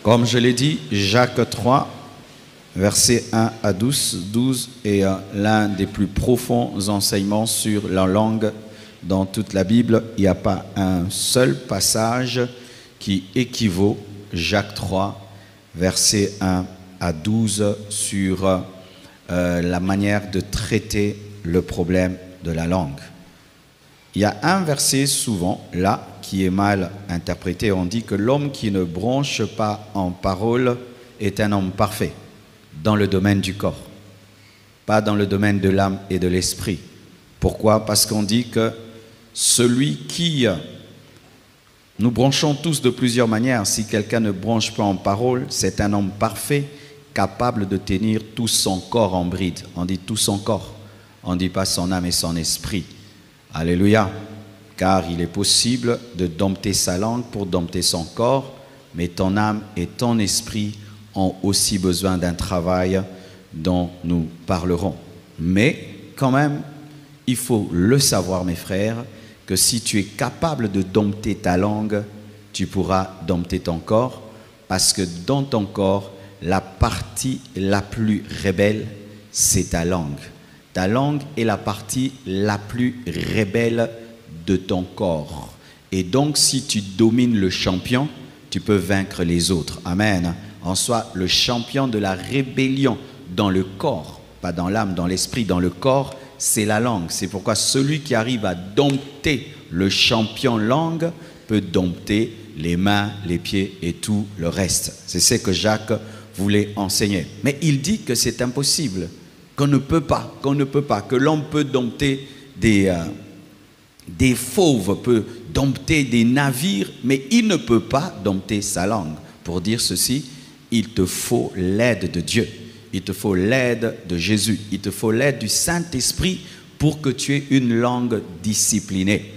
Comme je l'ai dit, Jacques 3, versets 1 à 12 est l'un des plus profonds enseignements sur la langue dans toute la Bible. Il n'y a pas un seul passage qui équivaut Jacques 3, versets 1 à 12 sur la manière de traiter le problème de la langue. Il y a un verset souvent là qui est mal interprété. On dit que l'homme qui ne bronche pas en parole est un homme parfait dans le domaine du corps, pas dans le domaine de l'âme et de l'esprit. Pourquoi? Parce qu'on dit que celui qui... Nous bronchons tous de plusieurs manières. Si quelqu'un ne bronche pas en parole, c'est un homme parfait, capable de tenir tout son corps en bride. On dit tout son corps. On ne dit pas son âme et son esprit. Alléluia. Car il est possible de dompter sa langue pour dompter son corps, mais ton âme et ton esprit ont aussi besoin d'un travail dont nous parlerons. Mais quand même, il faut le savoir, mes frères, que si tu es capable de dompter ta langue, tu pourras dompter ton corps, parce que dans ton corps, la partie la plus rebelle, c'est ta langue. Ta langue est la partie la plus rebelle de ton corps. Et donc, si tu domines le champion, tu peux vaincre les autres. Amen. En soi, le champion de la rébellion dans le corps, pas dans l'âme, dans l'esprit, dans le corps, c'est la langue. C'est pourquoi celui qui arrive à dompter le champion langue peut dompter les mains, les pieds et tout le reste. C'est ce que Jacques voulait enseigner. Mais il dit que c'est impossible, qu'on ne peut pas, que l'homme peut dompter des fauves, peut dompter des navires, mais il ne peut pas dompter sa langue. Pour dire ceci, il te faut l'aide de Dieu. Il te faut l'aide de Jésus. Il te faut l'aide du Saint-Esprit pour que tu aies une langue disciplinée.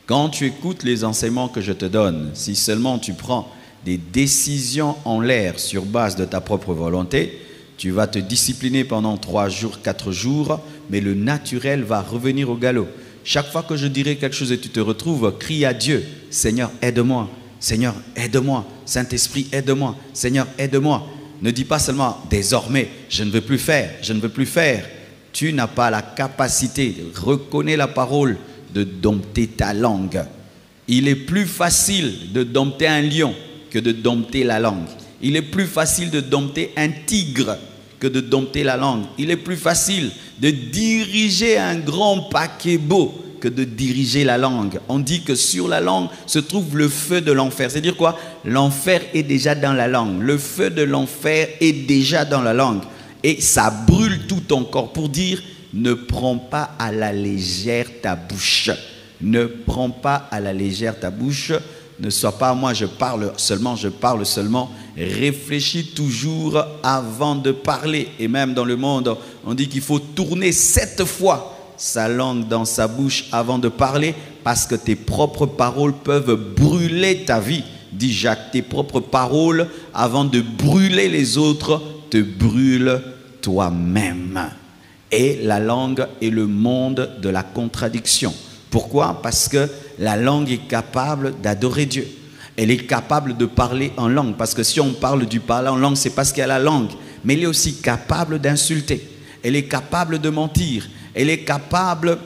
Quand tu écoutes les enseignements que je te donne, si seulement tu prends des décisions en l'air sur base de ta propre volonté, tu vas te discipliner pendant 3 jours, 4 jours, mais le naturel va revenir au galop. Chaque fois que je dirai quelque chose et tu te retrouves, crie à Dieu, Seigneur, aide-moi, Seigneur, aide-moi, Saint-Esprit, aide-moi, Seigneur, aide-moi. Ne dis pas seulement, désormais, je ne veux plus faire, je ne veux plus faire. Tu n'as pas la capacité, reconnais la parole, de dompter ta langue. Il est plus facile de dompter un lion que de dompter la langue. Il est plus facile de dompter un tigre que de dompter la langue. Il est plus facile de diriger un grand paquebot que de diriger la langue. On dit que sur la langue se trouve le feu de l'enfer. C'est-à-dire quoi? L'enfer est déjà dans la langue. Le feu de l'enfer est déjà dans la langue. Et ça brûle tout ton corps. Pour dire, ne prends pas à la légère ta bouche. Ne prends pas à la légère ta bouche. Ne sois pas, moi je parle seulement. Réfléchis toujours avant de parler. Et même dans le monde, on dit qu'il faut tourner 7 fois sa langue dans sa bouche avant de parler, parce que tes propres paroles peuvent brûler ta vie. Dit Jacques, tes propres paroles, avant de brûler les autres, te brûlent toi-même. Et la langue est le monde de la contradiction. Pourquoi? Parce que la langue est capable d'adorer Dieu. Elle est capable de parler en langue. Parce que si on parle du parler en langue, c'est parce qu'il y a la langue. Mais elle est aussi capable d'insulter. Elle est capable de mentir. Elle est capable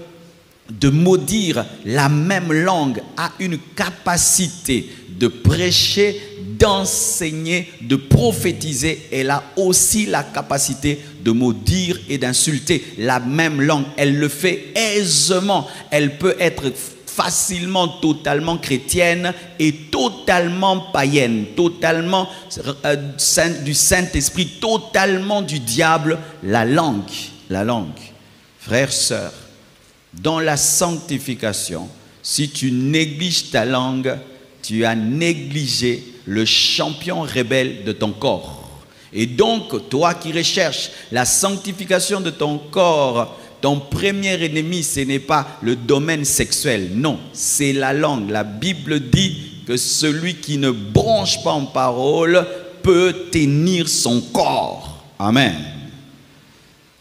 de maudire. La même langue a une capacité de prêcher, d'enseigner, de prophétiser. Elle a aussi la capacité de maudire et d'insulter. La même langue, elle le fait aisément. Elle peut être facilement totalement chrétienne et totalement païenne, totalement du Saint-Esprit, totalement du diable. La langue. Frères, sœurs, dans la sanctification, si tu négliges ta langue, tu as négligé le champion rebelle de ton corps. Et donc, toi qui recherches la sanctification de ton corps, ton premier ennemi, ce n'est pas le domaine sexuel. Non, c'est la langue. La Bible dit que celui qui ne bronche pas en parole peut tenir son corps. Amen.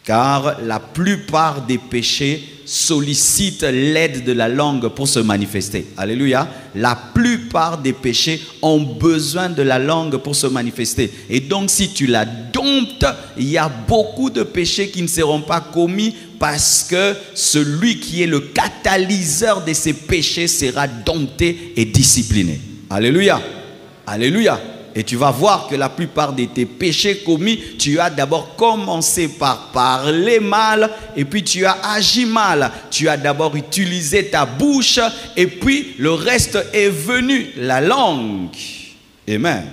Car la plupart des péchés sollicitent l'aide de la langue pour se manifester. Alléluia. La plupart des péchés ont besoin de la langue pour se manifester. Et donc si tu la domptes, il y a beaucoup de péchés qui ne seront pas commis parce que celui qui est le catalyseur de ces péchés sera dompté et discipliné. Alléluia. Alléluia. Et tu vas voir que la plupart de tes péchés commis, tu as d'abord commencé par parler mal et puis tu as agi mal. Tu as d'abord utilisé ta bouche et puis le reste est venu, la langue. Amen.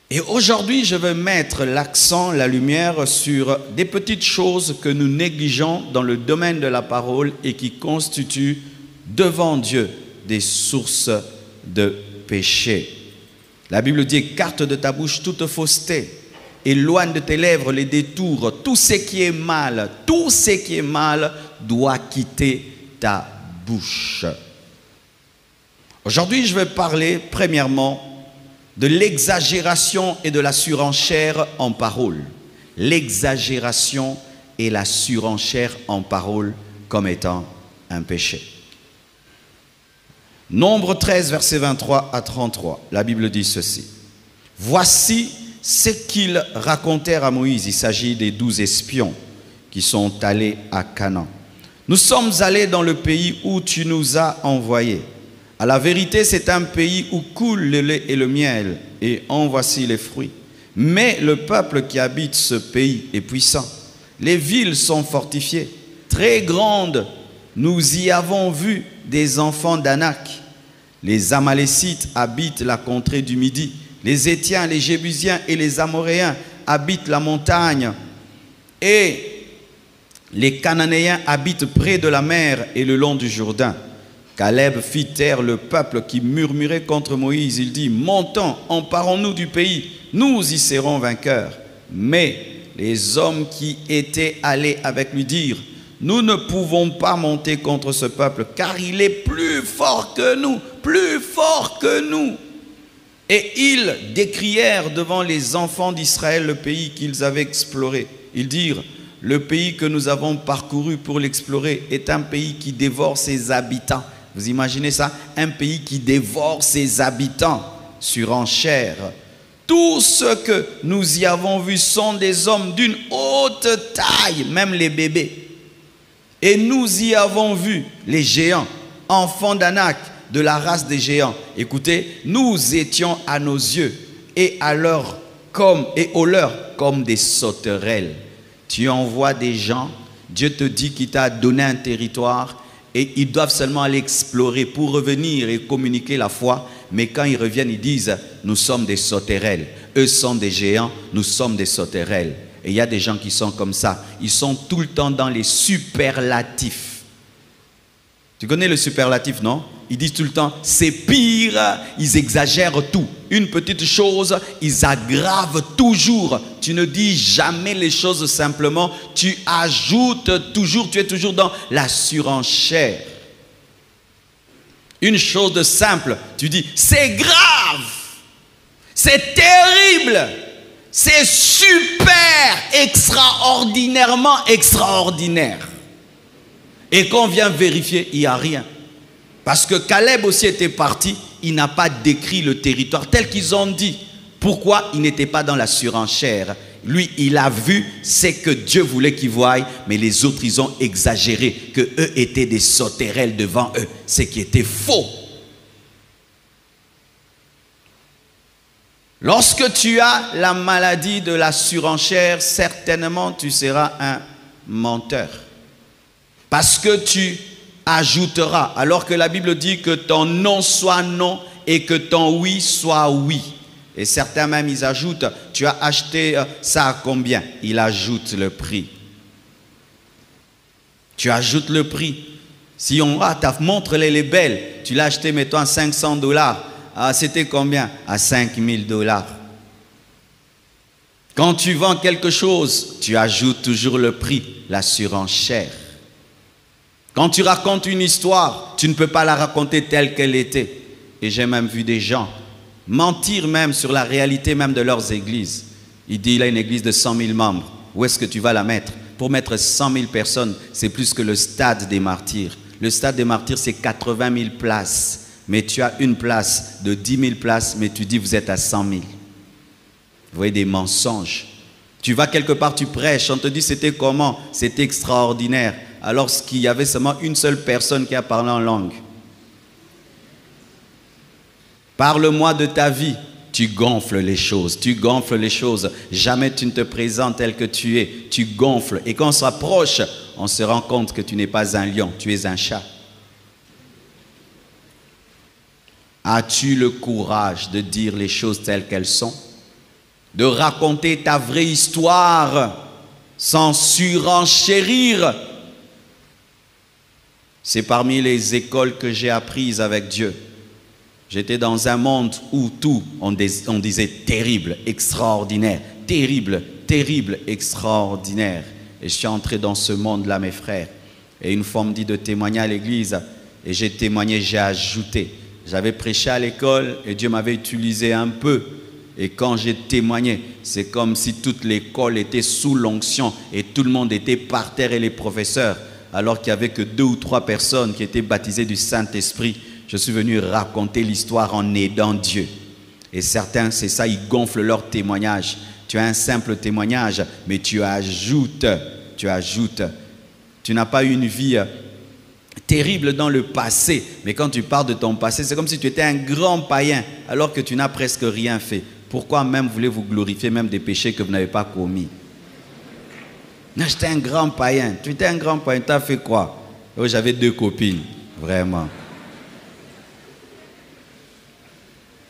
Et aujourd'hui, je veux mettre l'accent, la lumière sur des petites choses que nous négligeons dans le domaine de la parole et qui constituent devant Dieu des sources de péché. La Bible dit: écarte de ta bouche toute fausseté, éloigne de tes lèvres les détours. Tout ce qui est mal, tout ce qui est mal doit quitter ta bouche. Aujourd'hui, je vais parler premièrement de l'exagération et de la surenchère en parole. L'exagération et la surenchère en parole comme étant un péché. Nombre 13, versets 23 à 33, la Bible dit ceci. Voici ce qu'ils racontèrent à Moïse. Il s'agit des 12 espions qui sont allés à Canaan. Nous sommes allés dans le pays où tu nous as envoyés. À la vérité, c'est un pays où coule le lait et le miel, et en voici les fruits. Mais le peuple qui habite ce pays est puissant. Les villes sont fortifiées, très grandes. Nous y avons vu des enfants d'Anak. Les Amalécites habitent la contrée du Midi. Les Étiens, les Jébusiens et les Amoréens habitent la montagne. Et les Cananéens habitent près de la mer et le long du Jourdain. Caleb fit taire le peuple qui murmurait contre Moïse. Il dit: montons, emparons-nous du pays, nous y serons vainqueurs. Mais les hommes qui étaient allés avec lui dirent: nous ne pouvons pas monter contre ce peuple, car il est plus fort que nous, plus fort que nous. Et ils décrièrent devant les enfants d'Israël le pays qu'ils avaient exploré. Ils dirent: le pays que nous avons parcouru pour l'explorer est un pays qui dévore ses habitants. Vous imaginez ça? Un pays qui dévore ses habitants. Surenchère. Tous ceux que nous y avons vus sont des hommes d'une haute taille, même les bébés. Et nous y avons vu les géants, enfants d'Anak, de la race des géants. Écoutez, nous étions à nos yeux et au leur comme des sauterelles. Tu envoies des gens, Dieu te dit qu'il t'a donné un territoire et ils doivent seulement aller explorer pour revenir et communiquer la foi. Mais quand ils reviennent, ils disent: nous sommes des sauterelles. Eux sont des géants, nous sommes des sauterelles. Et il y a des gens qui sont comme ça. Ils sont tout le temps dans les superlatifs. Tu connais le superlatif, non? Ils disent tout le temps: c'est pire. Ils exagèrent tout. Une petite chose, ils aggravent toujours. Tu ne dis jamais les choses simplement. Tu ajoutes toujours. Tu es toujours dans la surenchère. Une chose de simple, tu dis: c'est grave. C'est terrible. C'est super, extraordinairement extraordinaire. Et quand on vient vérifier, il n'y a rien. Parce que Caleb aussi était parti, il n'a pas décrit le territoire tel qu'ils ont dit. Pourquoi? Il n'était pas dans la surenchère. Lui, il a vu ce que Dieu voulait qu'il voie, mais les autres, ils ont exagéré, que eux étaient des sauterelles devant eux, ce qui était faux. Lorsque tu as la maladie de la surenchère, certainement tu seras un menteur. Parce que tu ajouteras, alors que la Bible dit que ton non soit non et que ton oui soit oui. Et certains même, ils ajoutent: tu as acheté ça à combien? Il ajoute le prix. Tu ajoutes le prix. Si on ta montre elle est belle, tu l'as acheté, mettons, à $500. Ah, c'était combien? À $5,000. Quand tu vends quelque chose, tu ajoutes toujours le prix, la surenchère. Quand tu racontes une histoire, tu ne peux pas la raconter telle qu'elle était. Et j'ai même vu des gens mentir même sur la réalité même de leurs églises. Il dit: il a une église de 100 000 membres. Où est-ce que tu vas la mettre? Pour mettre 100 000 personnes, c'est plus que le stade des martyrs. Le stade des martyrs, c'est 80 000 places. Mais tu as une place de 10 000 places, mais tu dis vous êtes à 100 000. Vous voyez des mensonges. Tu vas quelque part, tu prêches, on te dit c'était comment? C'était extraordinaire. Alors qu'il y avait seulement une seule personne qui a parlé en langue. Parle-moi de ta vie. Tu gonfles les choses, tu gonfles les choses. Jamais tu ne te présentes tel que tu es. Tu gonfles. Et quand on s'approche, on se rend compte que tu n'es pas un lion, tu es un chat. As-tu le courage de dire les choses telles qu'elles sont? De raconter ta vraie histoire sans surenchérir? C'est parmi les écoles que j'ai apprises avec Dieu. J'étais dans un monde où tout, on disait terrible, extraordinaire, terrible, terrible, extraordinaire. Et je suis entré dans ce monde-là, mes frères. Et une fois, on me dit de témoigner à l'église. Et j'ai témoigné, j'ai ajouté. J'avais prêché à l'école et Dieu m'avait utilisé un peu. Et quand j'ai témoigné, c'est comme si toute l'école était sous l'onction et tout le monde était par terre et les professeurs. Alors qu'il n'y avait que 2 ou 3 personnes qui étaient baptisées du Saint-Esprit. Je suis venu raconter l'histoire en aidant Dieu. Et certains, c'est ça, ils gonflent leur témoignage. Tu as un simple témoignage, mais tu ajoutes. Tu n'as pas eu une vie terrible dans le passé. Mais quand tu parles de ton passé, c'est comme si tu étais un grand païen, alors que tu n'as presque rien fait. Pourquoi même voulez-vous glorifier même des péchés que vous n'avez pas commis? Non, j'étais un grand païen. Tu étais un grand païen, tu as fait quoi? Oh, j'avais 2 copines, vraiment.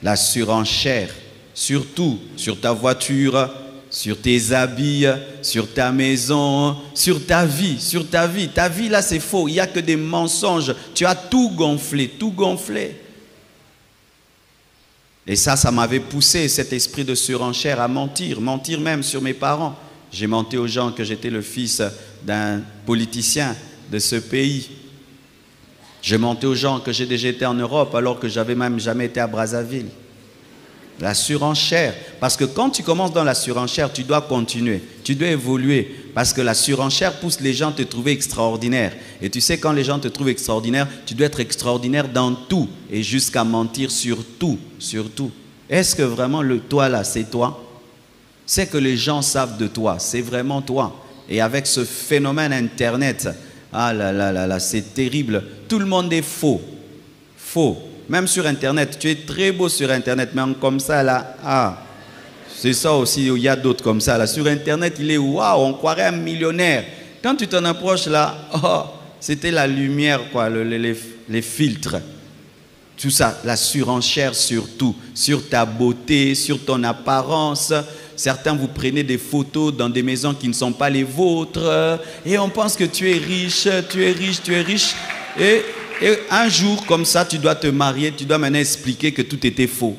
La surenchère, surtout sur ta voiture, sur tes habits, sur ta maison, sur ta vie, Ta vie là c'est faux, il n'y a que des mensonges. Tu as tout gonflé, tout gonflé. Et ça m'avait poussé, cet esprit de surenchère, à mentir même sur mes parents. J'ai menti aux gens que j'étais le fils d'un politicien de ce pays. J'ai menti aux gens que j'ai déjà été en Europe alors que j'avais même jamais été à Brazzaville. La surenchère. Parce que quand tu commences dans la surenchère, tu dois continuer. Tu dois évoluer. Parce que la surenchère pousse les gens à te trouver extraordinaire. Et tu sais, quand les gens te trouvent extraordinaire, tu dois être extraordinaire dans tout. Et jusqu'à mentir sur tout. Sur tout. Est-ce que vraiment le toi là, c'est toi? C'est que les gens savent de toi. C'est vraiment toi. Et avec ce phénomène Internet, ah là là là là, c'est terrible. Tout le monde est faux. Faux. Même sur Internet, tu es très beau sur Internet, mais comme ça là, ah, c'est ça aussi, il y a d'autres comme ça là. Sur Internet, il est waouh, on croirait un millionnaire. Quand tu t'en approches là, oh, c'était la lumière quoi, les filtres. Tout ça, la surenchère sur tout, sur ta beauté, sur ton apparence. Certains vous prenez des photos dans des maisons qui ne sont pas les vôtres et on pense que tu es riche, et un jour comme ça tu dois te marier, tu dois maintenant expliquer que tout était faux.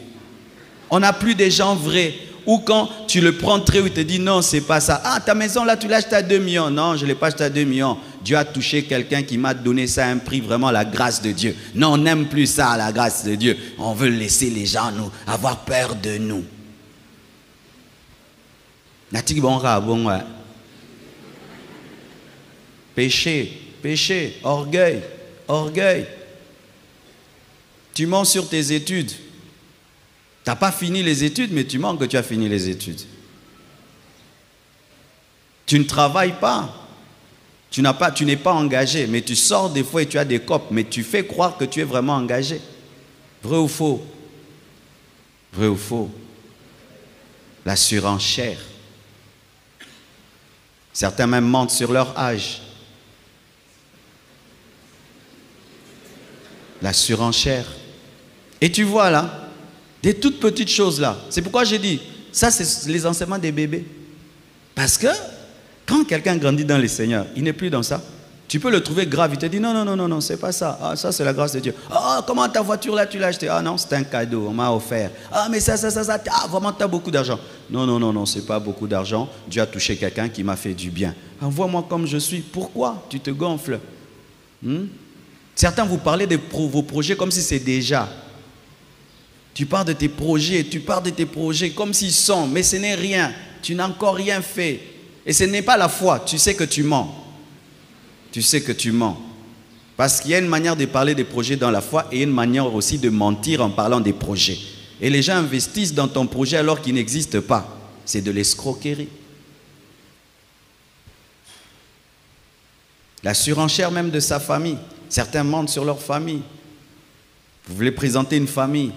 On n'a plus des gens vrais. Ou quand tu le prends très haut, il te dit non, c'est pas ça. Ah, ta maison là, tu l'as achetée à 2 millions. Non, je ne l'ai pas achetée à 2 millions. Dieu a touché quelqu'un qui m'a donné ça à un prix, vraiment la grâce de Dieu. Non, on n'aime plus ça, la grâce de Dieu. On veut laisser les gens nous avoir peur de nous. Péché, orgueil. Tu mens sur tes études. Tu n'as pas fini les études, mais tu mens que tu as fini les études. Tu ne travailles pas. Tu n'es pas engagé, mais tu sors des fois et tu as des copes, mais tu fais croire que tu es vraiment engagé. Vrai ou faux? Vrai ou faux? La surenchère. Certains même mentent sur leur âge. La surenchère. Et tu vois là, des toutes petites choses là. C'est pourquoi j'ai dit, ça c'est les enseignements des bébés. Parce que quand quelqu'un grandit dans les Seigneurs, il n'est plus dans ça. Tu peux le trouver grave, il te dit non, c'est pas ça. Ah, ça c'est la grâce de Dieu. Ah, comment ta voiture là tu l'as achetée? Ah non, c'est un cadeau, on m'a offert. Ah mais ça, ah vraiment tu as beaucoup d'argent. Non, c'est pas beaucoup d'argent. Dieu a touché quelqu'un qui m'a fait du bien. Ah, vois-moi comme je suis. Pourquoi tu te gonfles? Certains vous parlez de vos projets comme si c'est déjà. Tu parles de tes projets comme s'ils sont, mais ce n'est rien. Tu n'as encore rien fait. Et ce n'est pas la foi, tu sais que tu mens. Tu sais que tu mens. Parce qu'il y a une manière de parler des projets dans la foi et une manière aussi de mentir en parlant des projets. Et les gens investissent dans ton projet alors qu'il n'existe pas. C'est de l'escroquerie. La surenchère même de sa famille. Certains mentent sur leur famille. Vous voulez présenter une famille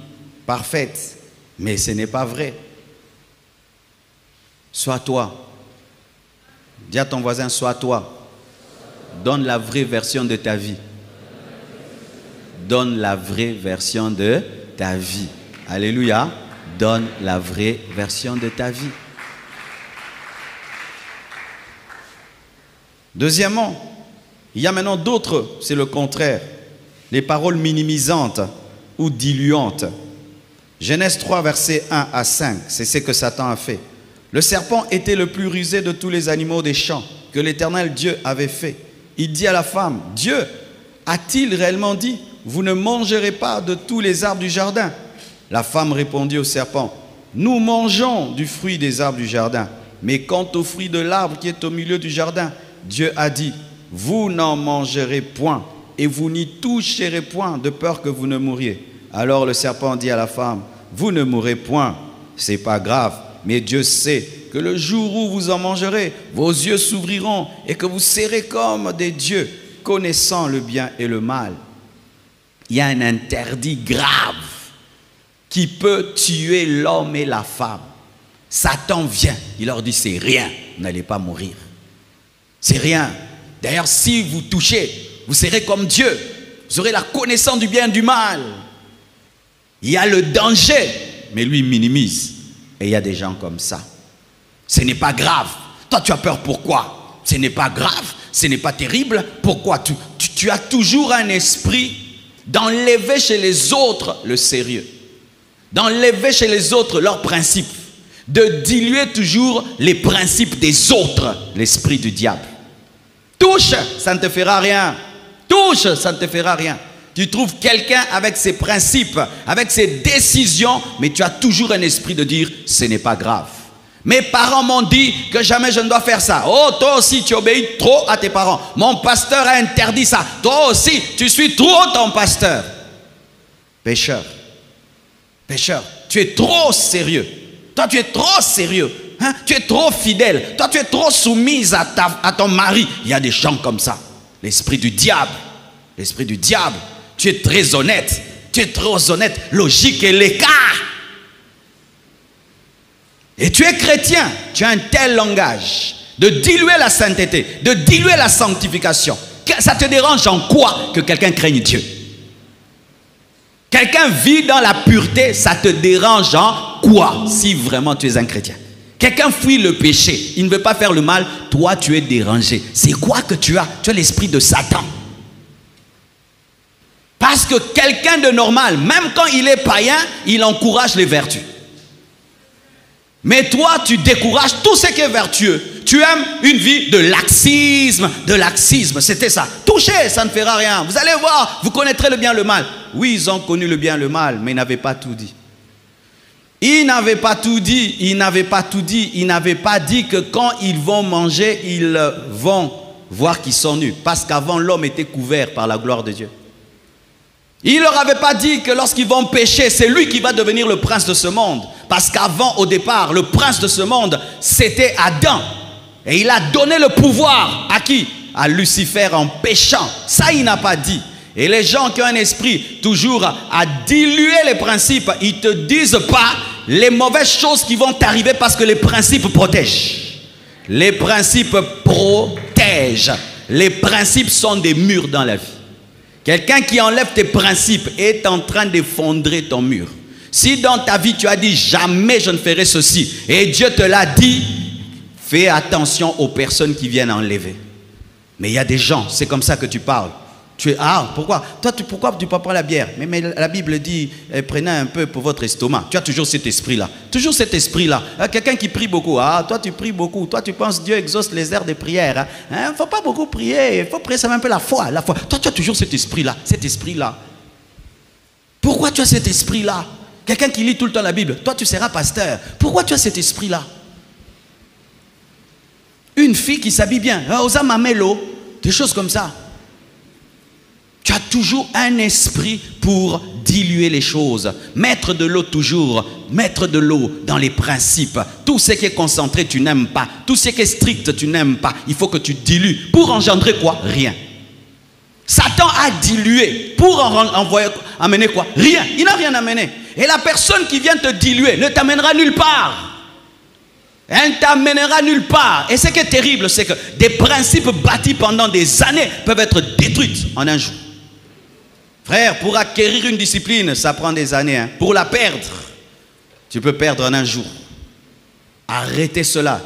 parfaite, mais ce n'est pas vrai. Sois toi. Dis à ton voisin, sois toi. Donne la vraie version de ta vie. Donne la vraie version de ta vie. Alléluia. Donne la vraie version de ta vie. Deuxièmement, il y a maintenant d'autres, c'est le contraire. Les paroles minimisantes ou diluantes. Genèse 3, versets 1 à 5, c'est ce que Satan a fait. Le serpent était le plus rusé de tous les animaux des champs que l'Éternel Dieu avait fait. Il dit à la femme, Dieu a-t-il réellement dit, vous ne mangerez pas de tous les arbres du jardin? La femme répondit au serpent, nous mangeons du fruit des arbres du jardin, mais quant au fruit de l'arbre qui est au milieu du jardin, Dieu a dit, vous n'en mangerez point et vous n'y toucherez point de peur que vous ne mouriez. Alors le serpent dit à la femme, vous ne mourrez point, c'est pas grave, mais Dieu sait que le jour où vous en mangerez, vos yeux s'ouvriront et que vous serez comme des dieux, connaissant le bien et le mal. Il y a un interdit grave qui peut tuer l'homme et la femme. Satan vient, il leur dit c'est rien, vous n'allez pas mourir. C'est rien. D'ailleurs, si vous touchez, vous serez comme Dieu. Vous aurez la connaissance du bien et du mal. Il y a le danger, mais lui minimise. Et il y a des gens comme ça. Ce n'est pas grave. Toi, tu as peur, pourquoi? Ce n'est pas grave, ce n'est pas terrible. Pourquoi? Tu as toujours un esprit d'enlever chez les autres le sérieux. D'enlever chez les autres leurs principes. De diluer toujours les principes des autres, l'esprit du diable. Touche, ça ne te fera rien. Touche, ça ne te fera rien. Tu trouves quelqu'un avec ses principes, avec ses décisions, mais tu as toujours un esprit de dire, ce n'est pas grave. Mes parents m'ont dit que jamais je ne dois faire ça. Oh, toi aussi, tu obéis trop à tes parents. Mon pasteur a interdit ça. Toi aussi, tu suis trop ton pasteur. Pécheur. Pécheur, tu es trop sérieux. Toi, tu es trop sérieux. Hein? Tu es trop fidèle. Toi, tu es trop soumise à ton mari. Il y a des gens comme ça. L'esprit du diable. L'esprit du diable. Tu es très honnête. Tu es trop honnête. Logique et l'écart. Et tu es chrétien. Tu as un tel langage de diluer la sainteté, de diluer la sanctification. Ça te dérange en quoi que quelqu'un craigne Dieu? Quelqu'un vit dans la pureté, ça te dérange en quoi si vraiment tu es un chrétien? Quelqu'un fuit le péché, il ne veut pas faire le mal, toi tu es dérangé. C'est quoi que tu as? Tu as l'esprit de Satan. Parce que quelqu'un de normal, même quand il est païen, il encourage les vertus. Mais toi, tu décourages tout ce qui est vertueux. Tu aimes une vie de laxisme, c'était ça. Touchez, ça ne fera rien. Vous allez voir, vous connaîtrez le bien et le mal. Oui, ils ont connu le bien et le mal, mais ils n'avaient pas tout dit. Ils n'avaient pas tout dit, ils n'avaient pas tout dit, ils n'avaient pas dit que quand ils vont manger, ils vont voir qu'ils sont nus. Parce qu'avant, l'homme était couvert par la gloire de Dieu. Il ne leur avait pas dit que lorsqu'ils vont pécher, c'est lui qui va devenir le prince de ce monde. Parce qu'avant, au départ, le prince de ce monde, c'était Adam. Et il a donné le pouvoir à qui? À Lucifer en péchant. Ça, il n'a pas dit. Et les gens qui ont un esprit toujours à diluer les principes, ils ne te disent pas les mauvaises choses qui vont t'arriver parce que les principes protègent. Les principes protègent. Les principes sont des murs dans la vie. Quelqu'un qui enlève tes principes est en train d'effondrer ton mur. Si dans ta vie tu as dit jamais je ne ferai ceci et Dieu te l'a dit, fais attention aux personnes qui viennent enlever. Mais il y a des gens, c'est comme ça que tu parles. Tu es, pourquoi? Toi, pourquoi tu ne bois pas la bière? Mais la Bible dit, prenez un peu pour votre estomac. Tu as toujours cet esprit-là. Toujours cet esprit-là. Quelqu'un qui prie beaucoup. Toi, tu pries beaucoup. Toi, tu penses que Dieu exauce les heures de prière. Il ne faut pas beaucoup prier. Il faut prier, ça un peu la foi. Toi, tu as toujours cet esprit-là. Cet esprit-là. Pourquoi tu as cet esprit-là? Quelqu'un qui lit tout le temps la Bible. Toi, tu seras pasteur. Pourquoi tu as cet esprit-là? une fille qui s'habille bien, Osa Mamelo, des choses comme ça. Tu as toujours un esprit pour diluer les choses. Mettre de l'eau toujours. Mettre de l'eau dans les principes. Tout ce qui est concentré, tu n'aimes pas. Tout ce qui est strict, tu n'aimes pas. Il faut que tu dilues. Pour engendrer quoi? Rien. Satan a dilué. Pour amener quoi? Rien. Il n'a rien amené. Et la personne qui vient te diluer ne t'amènera nulle part. Elle ne t'amènera nulle part. Et ce qui est terrible, c'est que des principes bâtis pendant des années peuvent être détruits en un jour. Frère, pour acquérir une discipline, ça prend des années. Hein. Pour la perdre, tu peux perdre en un jour. Arrêtez cela.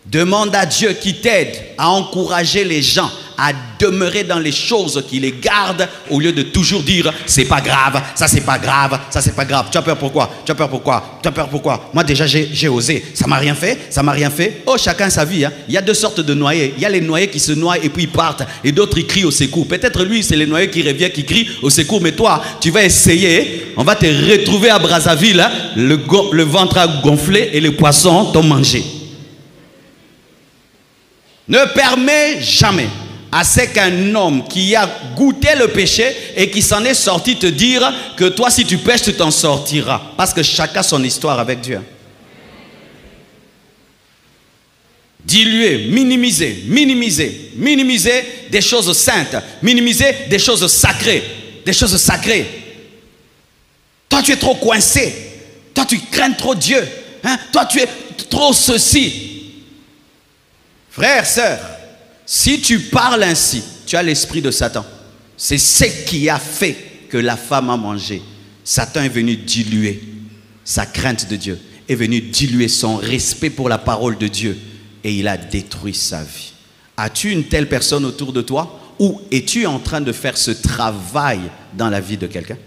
Demande à Dieu qui t'aide à encourager les gens à demeurer dans les choses qui les gardent au lieu de toujours dire c'est pas grave, ça c'est pas grave, ça c'est pas grave. Tu as peur pourquoi? Tu as peur pourquoi? Tu as peur pourquoi? Moi déjà j'ai osé, ça m'a rien fait, ça m'a rien fait. Oh, chacun sa vie. Hein. Il y a deux sortes de noyés. Il y a les noyés qui se noient et puis ils partent et d'autres ils crient au secours. Peut-être lui c'est les noyés qui reviennent, qui crient au secours, mais toi tu vas essayer, on va te retrouver à Brazzaville, hein, le ventre a gonflé et les poissons t'ont mangé. Ne permets jamais à ce qu'un homme qui a goûté le péché et qui s'en est sorti te dire que toi si tu pêches tu t'en sortiras. Parce que chacun a son histoire avec Dieu. Diluer, minimiser, minimiser, minimiser des choses saintes, minimiser des choses sacrées, des choses sacrées. Toi tu es trop coincé, toi tu crains trop Dieu, hein? Toi tu es trop ceci. Frère, sœur, si tu parles ainsi, tu as l'esprit de Satan. C'est ce qui a fait que la femme a mangé. Satan est venu diluer sa crainte de Dieu, est venu diluer son respect pour la parole de Dieu et il a détruit sa vie. As-tu une telle personne autour de toi ou es-tu en train de faire ce travail dans la vie de quelqu'un?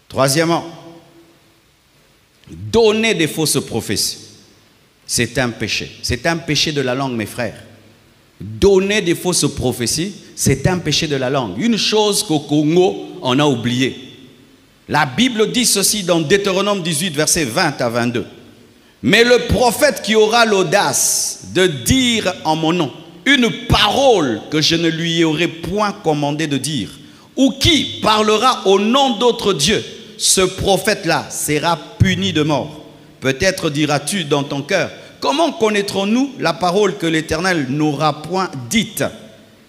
Troisièmement, donner des fausses prophéties, c'est un péché. C'est un péché de la langue, mes frères. Donner des fausses prophéties, c'est un péché de la langue. Une chose qu'au Congo, on a oublié. La Bible dit ceci dans Deutéronome 18, versets 20 à 22. Mais le prophète qui aura l'audace de dire en mon nom une parole que je ne lui aurai point commandé de dire, ou qui parlera au nom d'autres dieux, ce prophète-là sera puni de mort. Peut-être diras-tu dans ton cœur, comment connaîtrons-nous la parole que l'Éternel n'aura point dite?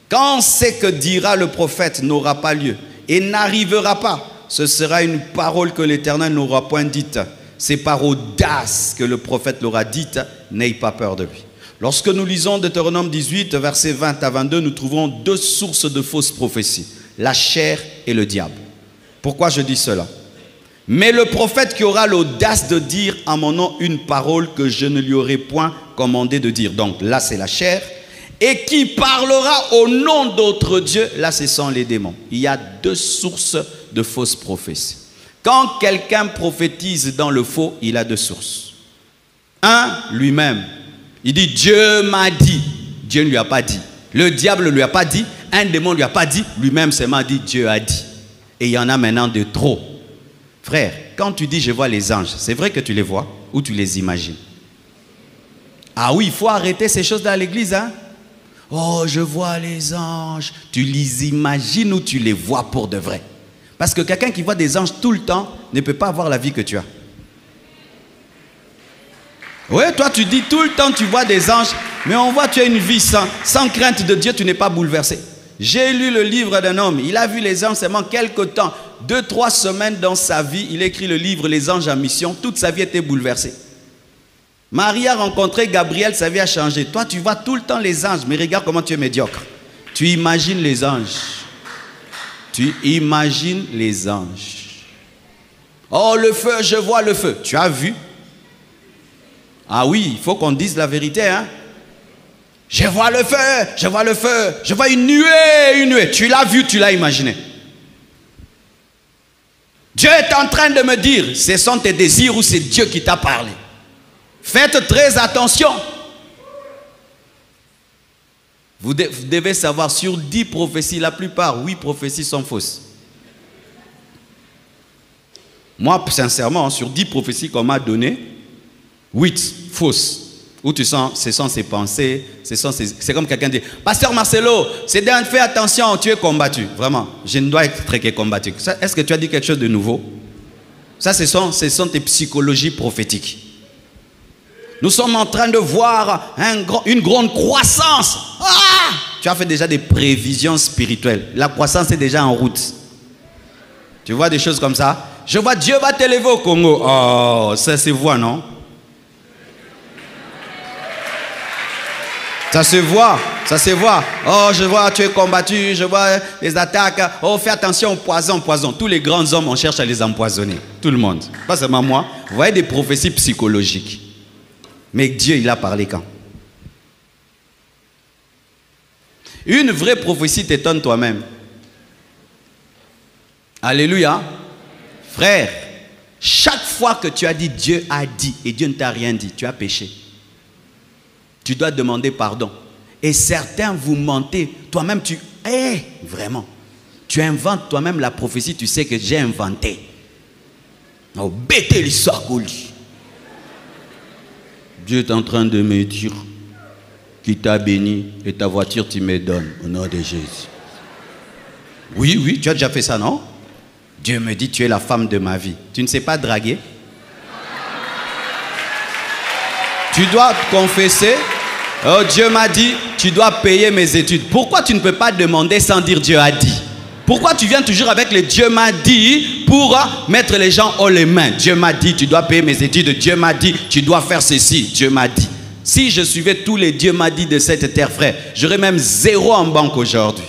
Quand ce que dira le prophète n'aura pas lieu et n'arrivera pas, ce sera une parole que l'Éternel n'aura point dite. C'est par audace que le prophète l'aura dite, n'aie pas peur de lui. Lorsque nous lisons Deutéronome 18, versets 20 à 22, nous trouvons deux sources de fausses prophéties, la chair et le diable. Pourquoi je dis cela? Mais le prophète qui aura l'audace de dire en mon nom une parole que je ne lui aurai point commandé de dire. Donc là, c'est la chair. Et qui parlera au nom d'autres dieux, là, ce sont les démons. Il y a deux sources de fausses prophéties. Quand quelqu'un prophétise dans le faux, il a deux sources. Un, lui-même. Il dit, Dieu m'a dit. Dieu ne lui a pas dit. Le diable ne lui a pas dit. Un démon ne lui a pas dit. Lui-même seulement dit, Dieu a dit. Et il y en a maintenant de trop. Frère, quand tu dis je vois les anges, c'est vrai que tu les vois ou tu les imagines? Ah oui, il faut arrêter ces choses dans l'église. Hein? Oh, je vois les anges. Tu les imagines ou tu les vois pour de vrai? Parce que quelqu'un qui voit des anges tout le temps ne peut pas avoir la vie que tu as. Oui, toi tu dis tout le temps tu vois des anges, mais on voit tu as une vie sans crainte de Dieu, tu n'es pas bouleversé. J'ai lu le livre d'un homme, il a vu les anges seulement quelques temps, 2-3 semaines dans sa vie, il écrit le livre Les anges en mission, toute sa vie était bouleversée. Marie a rencontré Gabriel, sa vie a changé. Toi tu vois tout le temps les anges, mais regarde comment tu es médiocre. Tu imagines les anges. Tu imagines les anges. Oh le feu, je vois le feu. Tu as vu? Ah oui, il faut qu'on dise la vérité, hein? Je vois le feu, je vois le feu, je vois une nuée. Tu l'as vu, tu l'as imaginé. Dieu est en train de me dire, ce sont tes désirs ou c'est Dieu qui t'a parlé. Faites très attention. Vous devez savoir, sur 10 prophéties, la plupart, 8 prophéties sont fausses. Moi, sincèrement, sur 10 prophéties qu'on m'a données, 8 fausses. Où tu sens, ce sont ses pensées, c'est comme quelqu'un dit, Pasteur Marcelo, c'est d'un fais attention, tu es combattu. Vraiment, je ne dois être que combattu. Est-ce que tu as dit quelque chose de nouveau? Ça, ce sont tes psychologies prophétiques. Nous sommes en train de voir une grande croissance. Ah! Tu as fait déjà des prévisions spirituelles. La croissance est déjà en route. Tu vois des choses comme ça? Je vois Dieu va t'élever au Congo. Oh, ça se voit, non? Ça se voit, ça se voit. Oh, je vois, tu es combattu, je vois les attaques. Oh, fais attention au poison, poison. Tous les grands hommes, on cherche à les empoisonner. Tout le monde. Pas seulement moi. Vous voyez des prophéties psychologiques. Mais Dieu, il a parlé quand? Une vraie prophétie t'étonne toi-même. Alléluia. Frère, chaque fois que tu as dit Dieu a dit et Dieu ne t'a rien dit, tu as péché. Tu dois demander pardon. Et certains vous mentez. Toi-même, vraiment. Tu inventes toi-même la prophétie, tu sais que j'ai inventé. Oh, bête l'histoire. Dieu est en train de me dire qu'il t'a béni et ta voiture, tu me donnes au nom de Jésus. Oui, tu as déjà fait ça, non? Dieu me dit, tu es la femme de ma vie. Tu ne sais pas draguer? Tu dois te confesser. Oh, Dieu m'a dit, tu dois payer mes études. Pourquoi tu ne peux pas demander sans dire Dieu a dit? Pourquoi tu viens toujours avec le Dieu m'a dit pour mettre les gens haut les mains? Dieu m'a dit, tu dois payer mes études. Dieu m'a dit, tu dois faire ceci. Dieu m'a dit. Si je suivais tous les Dieu m'a dit de cette terre, frère, j'aurais même 0 en banque aujourd'hui.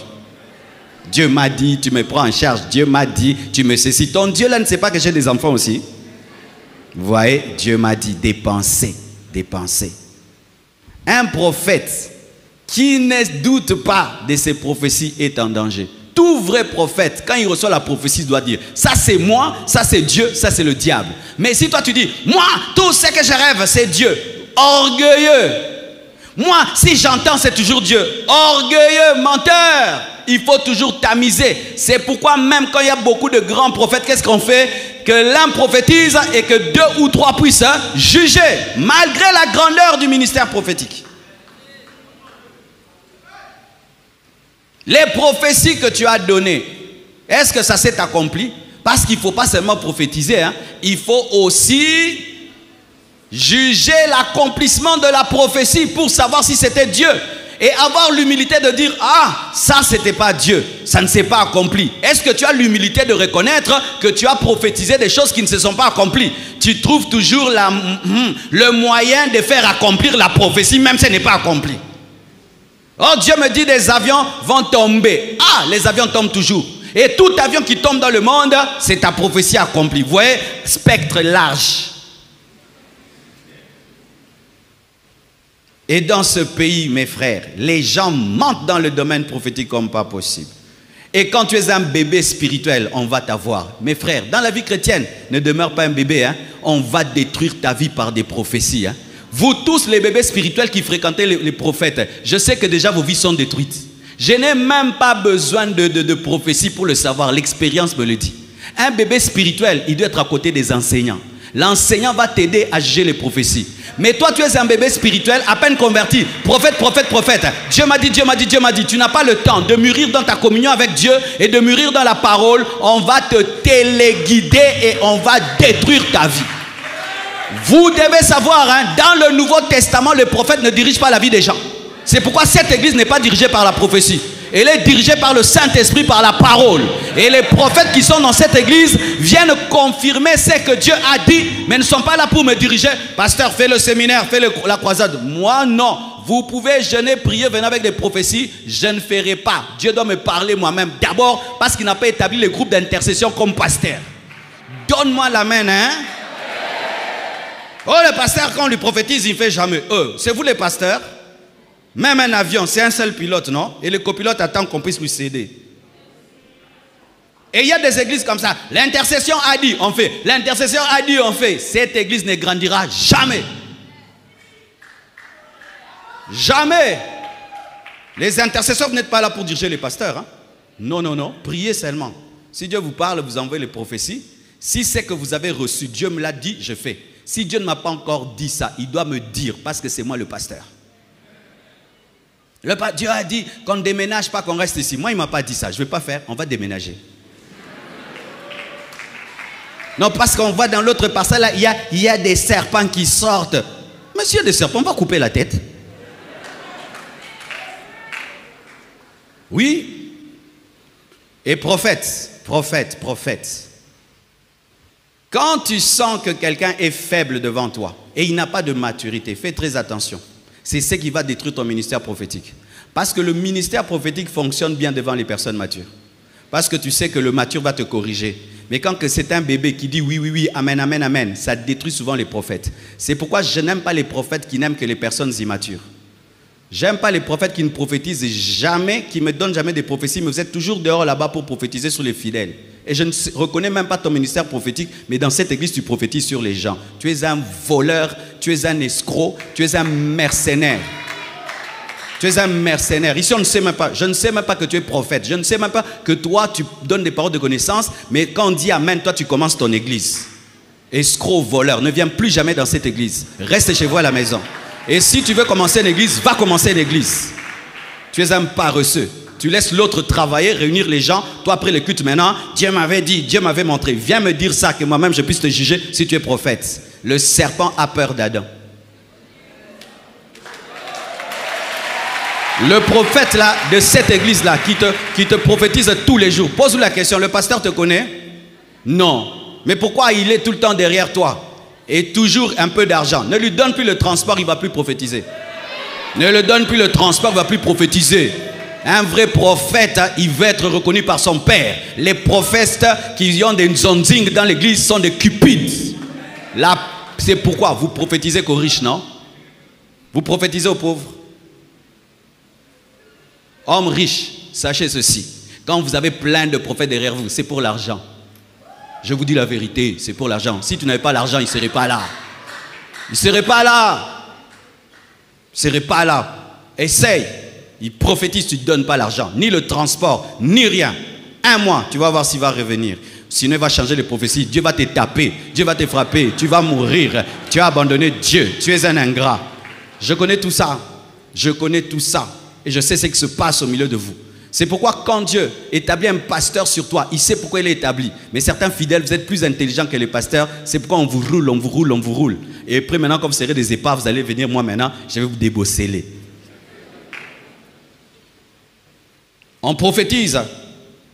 Dieu m'a dit, tu me prends en charge. Dieu m'a dit, tu me ceci. Ton Dieu là ne sait pas que j'ai des enfants aussi. Vous voyez, Dieu m'a dit, dépenser. Un prophète qui ne doute pas de ses prophéties est en danger. Tout vrai prophète, quand il reçoit la prophétie, doit dire, ça c'est moi, ça c'est Dieu, ça c'est le diable. Mais si toi tu dis, moi, tout ce que je rêve, c'est Dieu. Orgueilleux. Moi, si j'entends, c'est toujours Dieu. Orgueilleux, menteur. Il faut toujours tamiser. C'est pourquoi même quand il y a beaucoup de grands prophètes, qu'est-ce qu'on fait? Que l'un prophétise et que 2 ou 3 puissent juger, malgré la grandeur du ministère prophétique. Les prophéties que tu as données, est-ce que ça s'est accompli? Parce qu'il ne faut pas seulement prophétiser, hein. Il faut aussi juger l'accomplissement de la prophétie pour savoir si c'était Dieu. Et avoir l'humilité de dire, ah, ça c'était pas Dieu, ça ne s'est pas accompli. Est-ce que tu as l'humilité de reconnaître que tu as prophétisé des choses qui ne se sont pas accomplies? Tu trouves toujours le moyen de faire accomplir la prophétie, même si ce n'est pas accompli. Oh, Dieu me dit des avions vont tomber. Ah, les avions tombent toujours. Et tout avion qui tombe dans le monde, c'est ta prophétie accomplie. Vous voyez, spectre large. Et dans ce pays, mes frères, les gens mentent dans le domaine prophétique comme pas possible. Et quand tu es un bébé spirituel, on va t'avoir. Mes frères, dans la vie chrétienne, ne demeure pas un bébé. Hein. On va détruire ta vie par des prophéties. Hein. Vous tous les bébés spirituels qui fréquentez les prophètes, je sais que déjà vos vies sont détruites. Je n'ai même pas besoin de prophétie pour le savoir. L'expérience me le dit. Un bébé spirituel, il doit être à côté des enseignants. L'enseignant va t'aider à juger les prophéties. Mais toi, tu es un bébé spirituel, à peine converti. Prophète, prophète, prophète. Dieu m'a dit, Dieu m'a dit, Dieu m'a dit. Tu n'as pas le temps de mûrir dans ta communion avec Dieu et de mûrir dans la parole. On va te téléguider et on va détruire ta vie. Vous devez savoir, hein, dans le Nouveau Testament, le prophète ne dirige pas la vie des gens. C'est pourquoi cette église n'est pas dirigée par la prophétie. Elle est dirigée par le Saint-Esprit, par la parole. Et les prophètes qui sont dans cette église viennent confirmer ce que Dieu a dit, mais ne sont pas là pour me diriger. Pasteur, fais le séminaire, fais la croisade. Moi, non. Vous pouvez jeûner, prier, venir avec des prophéties. Je ne ferai pas. Dieu doit me parler moi-même. D'abord, parce qu'il n'a pas établi les groupes d'intercession comme pasteur. Donne-moi la main, hein. Oh, le pasteur, quand on lui prophétise, il ne fait jamais. C'est vous les pasteurs? Même un avion, c'est un seul pilote, non? Et le copilote attend qu'on puisse lui céder. Et il y a des églises comme ça. L'intercession a dit, on fait. L'intercession a dit, on fait. Cette église ne grandira jamais. Jamais. Les intercesseurs, vous n'êtes pas là pour diriger les pasteurs. Hein? Non, non, non. Priez seulement. Si Dieu vous parle, vous envoyez les prophéties. Si c'est que vous avez reçu, Dieu me l'a dit, je fais. Si Dieu ne m'a pas encore dit ça, il doit me dire parce que c'est moi le pasteur. Dieu a dit qu'on ne déménage pas, qu'on reste ici. Moi, il ne m'a pas dit ça. Je ne vais pas faire, on va déménager. Non, parce qu'on voit dans l'autre parcelle, là, il y a des serpents qui sortent. Monsieur, des serpents, on va couper la tête. Oui. Et prophète. Quand tu sens que quelqu'un est faible devant toi et il n'a pas de maturité, fais très attention. C'est ce qui va détruire ton ministère prophétique. Parce que le ministère prophétique fonctionne bien devant les personnes matures. Parce que tu sais que le mature va te corriger. Mais quand c'est un bébé qui dit oui, amen, amen, amen, ça détruit souvent les prophètes. C'est pourquoi je n'aime pas les prophètes qui n'aiment que les personnes immatures. J'aime pas les prophètes qui ne prophétisent jamais, qui ne me donnent jamais des prophéties, mais vous êtes toujours dehors là-bas pour prophétiser sur les fidèles. Et je ne reconnais même pas ton ministère prophétique, mais dans cette église, tu prophétises sur les gens. Tu es un voleur, tu es un escroc, tu es un mercenaire. Tu es un mercenaire. Ici, on ne sait même pas. Je ne sais même pas que tu es prophète. Je ne sais même pas que toi, tu donnes des paroles de connaissance, mais quand on dit amen, toi, tu commences ton église. Escroc, voleur, ne viens plus jamais dans cette église. Reste chez vous à la maison. Et si tu veux commencer une église, va commencer une église. Tu es un paresseux. Tu laisses l'autre travailler, réunir les gens. Toi, après le culte maintenant, Dieu m'avait dit, Dieu m'avait montré. Viens me dire ça, que moi-même je puisse te juger si tu es prophète. Le serpent a peur d'Adam. Le prophète là, de cette église-là, qui te prophétise tous les jours, pose-lui la question, le pasteur te connaît? Non. Mais pourquoi il est tout le temps derrière toi? Et toujours un peu d'argent. Ne lui donne plus le transport, il ne va plus prophétiser. Ne lui donne plus le transport, il ne va plus prophétiser. Un vrai prophète, il va être reconnu par son père. Les prophètes qui ont des zonzing dans l'église sont des cupides. Là, c'est pourquoi vous prophétisez qu'aux riches, non? Vous prophétisez aux pauvres. Hommes riches, sachez ceci. Quand vous avez plein de prophètes derrière vous, c'est pour l'argent. Je vous dis la vérité, c'est pour l'argent. Si tu n'avais pas l'argent, il ne serait pas là. Il ne serait pas là. Il ne serait pas là. Essaye. Il prophétise, tu ne donnes pas l'argent. Ni le transport, ni rien. Un mois, tu vas voir s'il va revenir. Sinon, il va changer les prophéties. Dieu va te taper. Dieu va te frapper. Tu vas mourir. Tu as abandonné Dieu. Tu es un ingrat. Je connais tout ça. Je connais tout ça. Et je sais ce qui se passe au milieu de vous. C'est pourquoi quand Dieu établit un pasteur sur toi, il sait pourquoi il est établi. Mais certains fidèles, vous êtes plus intelligents que les pasteurs. C'est pourquoi on vous roule, on vous roule, on vous roule. Et après maintenant, comme vous serez des épaves, vous allez venir, moi maintenant, je vais vous débosseler. On prophétise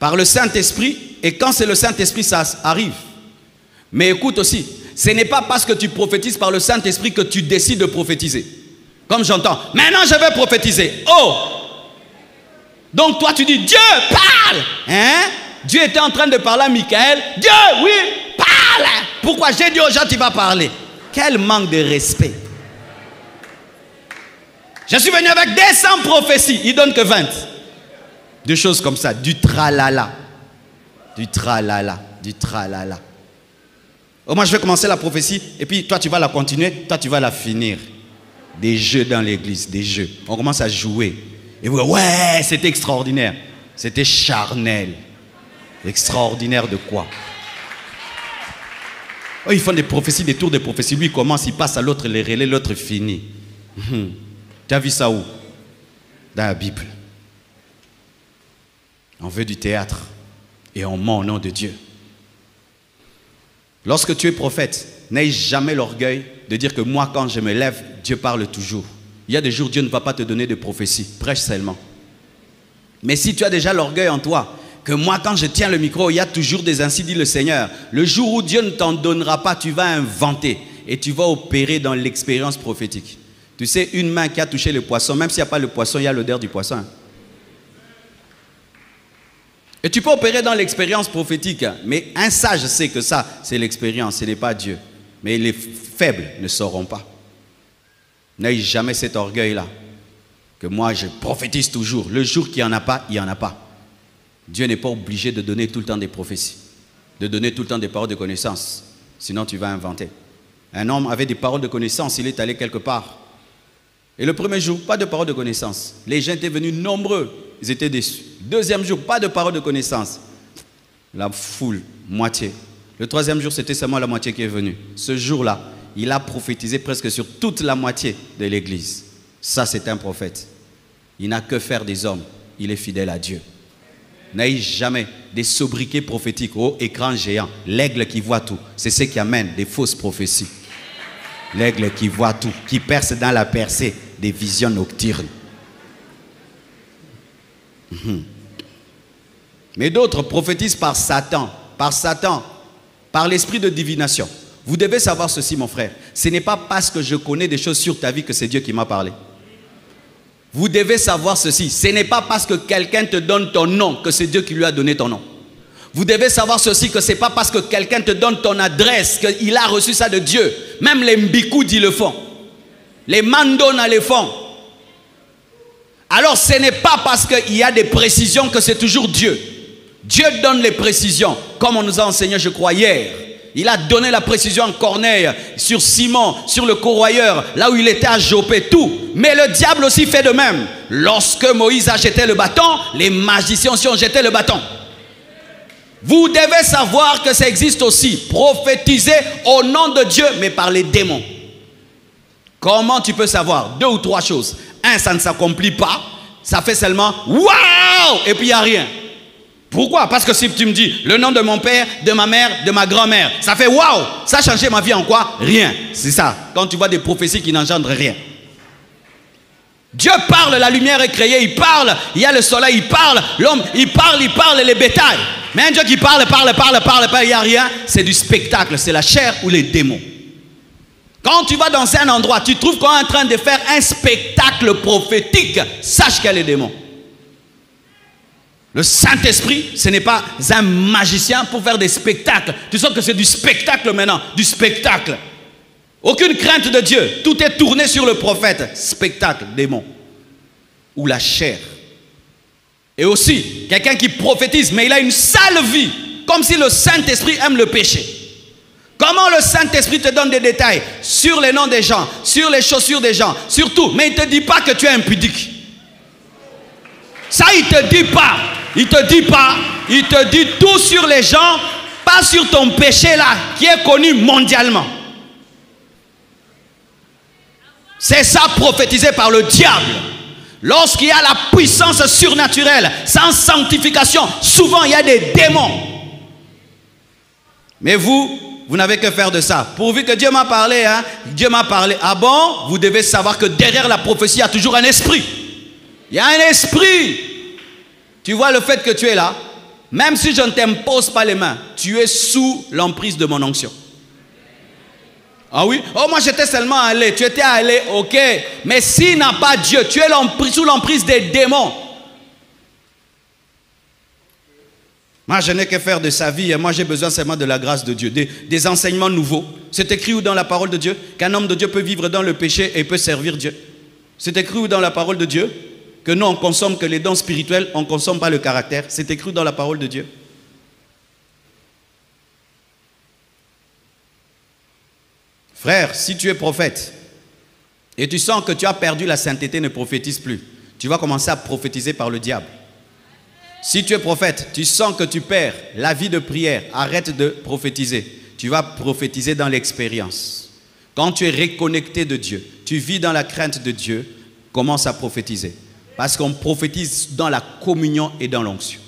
par le Saint-Esprit. Et quand c'est le Saint-Esprit, ça arrive. Mais écoute aussi, ce n'est pas parce que tu prophétises par le Saint-Esprit que tu décides de prophétiser. Comme j'entends, maintenant je vais prophétiser. Oh! Donc toi tu dis, Dieu parle! Hein? Dieu était en train de parler à Michael. Dieu, oui, parle! Pourquoi j'ai dit aux gens, tu vas parler? Quel manque de respect. Je suis venu avec 200 prophéties, il ne donne que 20. Deux choses comme ça, du tralala. Du tralala, du tralala. Oh, moi je vais commencer la prophétie, et puis toi tu vas la continuer, toi tu vas la finir. Des jeux dans l'église, des jeux. On commence à jouer. Et vous dites, ouais, c'était extraordinaire. C'était charnel. Extraordinaire de quoi? Oh, ils font des prophéties, des tours de prophéties. Lui, il commence, il passe à l'autre, les relais, l'autre finit. Tu as vu ça où? Dans la Bible. On veut du théâtre. Et on ment au nom de Dieu. Lorsque tu es prophète, n'aie jamais l'orgueil de dire que moi, quand je me lève, Dieu parle toujours. Il y a des jours, Dieu ne va pas te donner de prophétie. Prêche seulement. Mais si tu as déjà l'orgueil en toi, que moi, quand je tiens le micro, il y a toujours des ainsi dit le Seigneur. Le jour où Dieu ne t'en donnera pas, tu vas inventer et tu vas opérer dans l'expérience prophétique. Tu sais, une main qui a touché le poisson, même s'il n'y a pas le poisson, il y a l'odeur du poisson. Et tu peux opérer dans l'expérience prophétique, mais un sage sait que ça, c'est l'expérience, ce n'est pas Dieu. Mais les faibles ne sauront pas. N'ayez jamais cet orgueil-là, que moi je prophétise toujours. Le jour qu'il n'y en a pas, il n'y en a pas. Dieu n'est pas obligé de donner tout le temps des prophéties, de donner tout le temps des paroles de connaissance, sinon tu vas inventer. Un homme avait des paroles de connaissance, il est allé quelque part. Et le premier jour, pas de paroles de connaissance. Les gens étaient venus nombreux, ils étaient déçus. Deuxième jour, pas de paroles de connaissance. La foule, moitié. Le troisième jour, c'était seulement la moitié qui est venue. Ce jour-là, il a prophétisé presque sur toute la moitié de l'église. Ça, c'est un prophète. Il n'a que faire des hommes. Il est fidèle à Dieu. N'ayez jamais des sobriquets prophétiques au écran géant. L'aigle qui voit tout. C'est ce qui amène des fausses prophéties. L'aigle qui voit tout, qui perce dans la percée des visions nocturnes. Mais d'autres prophétisent par Satan, par l'esprit de divination. Vous devez savoir ceci, mon frère. Ce n'est pas parce que je connais des choses sur ta vie que c'est Dieu qui m'a parlé. Vous devez savoir ceci. Ce n'est pas parce que quelqu'un te donne ton nom que c'est Dieu qui lui a donné ton nom. Vous devez savoir ceci, que ce n'est pas parce que quelqu'un te donne ton adresse qu'il a reçu ça de Dieu. Même les Mbikoudi le font. Les Mandona le font. Alors ce n'est pas parce qu'il y a des précisions que c'est toujours Dieu. Dieu donne les précisions. Comme on nous a enseigné, je crois, hier. Il a donné la précision en Corneille, sur Simon, sur le corroyeur, là où il était à Jopé, tout. Mais le diable aussi fait de même. Lorsque Moïse a jeté le bâton, les magiciens aussi ont jeté le bâton. Vous devez savoir que ça existe aussi. Prophétiser au nom de Dieu, mais par les démons. Comment tu peux savoir? 2 ou 3 choses. 1, ça ne s'accomplit pas. Ça fait seulement waouh! Et puis il n'y a rien. Pourquoi? Parce que si tu me dis le nom de mon père, de ma mère, de ma grand-mère, ça fait waouh! Ça a changé ma vie en quoi? Rien. C'est ça. Quand tu vois des prophéties qui n'engendrent rien. Dieu parle, la lumière est créée, il parle, il y a le soleil, il parle, l'homme, il parle, les bétails. Mais un Dieu qui parle, il n'y a rien, c'est du spectacle, c'est la chair ou les démons. Quand tu vas dans un endroit, tu trouves qu'on est en train de faire un spectacle prophétique, sache qu'il y a les démons. Le Saint-Esprit, ce n'est pas un magicien pour faire des spectacles. Tu sens que c'est du spectacle maintenant, du spectacle. Aucune crainte de Dieu, tout est tourné sur le prophète. Spectacle, démon. Ou la chair. Et aussi, quelqu'un qui prophétise, mais il a une sale vie. Comme si le Saint-Esprit aime le péché. Comment le Saint-Esprit te donne des détails sur les noms des gens, sur les chaussures des gens, sur tout. Mais il ne te dit pas que tu es impudique. Ça, il ne te dit pas. Il ne te dit pas. Il te dit tout sur les gens, pas sur ton péché là, qui est connu mondialement. C'est ça prophétisé par le diable. Lorsqu'il y a la puissance surnaturelle, sans sanctification, souvent il y a des démons. Mais vous n'avez que faire de ça. Pourvu que Dieu m'a parlé, hein? Dieu m'a parlé. Ah bon? Vous devez savoir que derrière la prophétie, il y a toujours un esprit. Il y a un esprit. Tu vois le fait que tu es là, même si je ne t'impose pas les mains, tu es sous l'emprise de mon onction. Ah oui? Oh, moi j'étais seulement allé. Tu étais allé, ok. Mais s'il n'a pas Dieu, tu es sous l'emprise des démons. Moi je n'ai que faire de sa vie et moi j'ai besoin seulement de la grâce de Dieu, des enseignements nouveaux. C'est écrit où dans la parole de Dieu? Qu'un homme de Dieu peut vivre dans le péché et peut servir Dieu. C'est écrit où dans la parole de Dieu? Que nous on consomme que les dons spirituels, on ne consomme pas le caractère. C'est écrit dans la parole de Dieu. Frère, si tu es prophète et tu sens que tu as perdu la sainteté, ne prophétise plus. Tu vas commencer à prophétiser par le diable. Si tu es prophète, tu sens que tu perds la vie de prière, arrête de prophétiser. Tu vas prophétiser dans l'expérience. Quand tu es reconnecté de Dieu, tu vis dans la crainte de Dieu, commence à prophétiser. Parce qu'on prophétise dans la communion et dans l'onction.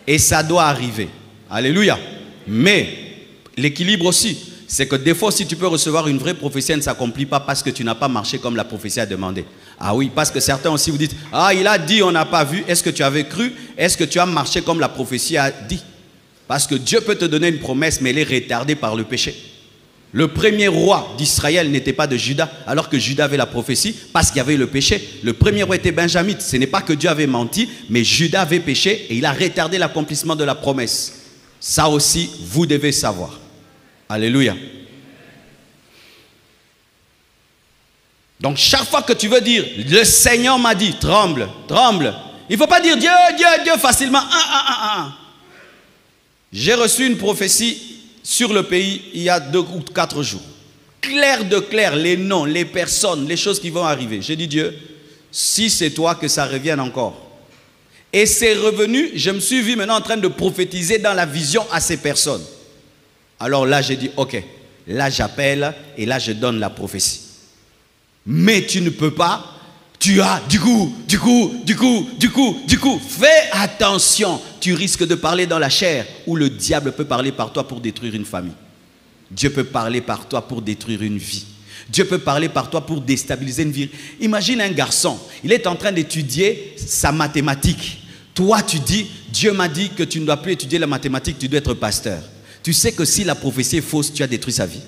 Et ça doit arriver. Alléluia. Mais l'équilibre aussi, c'est que des fois, si tu peux recevoir une vraie prophétie, elle ne s'accomplit pas parce que tu n'as pas marché comme la prophétie a demandé. Ah oui, parce que certains aussi vous dites, ah il a dit, on n'a pas vu. Est-ce que tu avais cru? Est-ce que tu as marché comme la prophétie a dit? Parce que Dieu peut te donner une promesse, mais elle est retardée par le péché. Le premier roi d'Israël n'était pas de Juda, alors que Juda avait la prophétie, parce qu'il y avait le péché. Le premier roi était benjamite. Ce n'est pas que Dieu avait menti, mais Juda avait péché et il a retardé l'accomplissement de la promesse. Ça aussi, vous devez savoir. Alléluia. Donc chaque fois que tu veux dire, le Seigneur m'a dit, tremble, tremble. Il ne faut pas dire Dieu, Dieu, Dieu facilement. J'ai reçu une prophétie sur le pays il y a 2 ou 4 jours. Clair de clair, les noms, les personnes, les choses qui vont arriver. J'ai dit Dieu, si c'est toi que ça revienne encore. Et c'est revenu, je me suis vu maintenant en train de prophétiser dans la vision à ces personnes. Alors là, j'ai dit, ok, là j'appelle et là je donne la prophétie. Mais tu ne peux pas, tu as, du coup, fais attention. Tu risques de parler dans la chair où le diable peut parler par toi pour détruire une famille. Dieu peut parler par toi pour détruire une vie. Dieu peut parler par toi pour déstabiliser une vie. Imagine un garçon, il est en train d'étudier sa mathématique. Toi, tu dis, Dieu m'a dit que tu ne dois plus étudier la mathématique, tu dois être pasteur. Tu sais que si la prophétie est fausse, tu as détruit sa vie.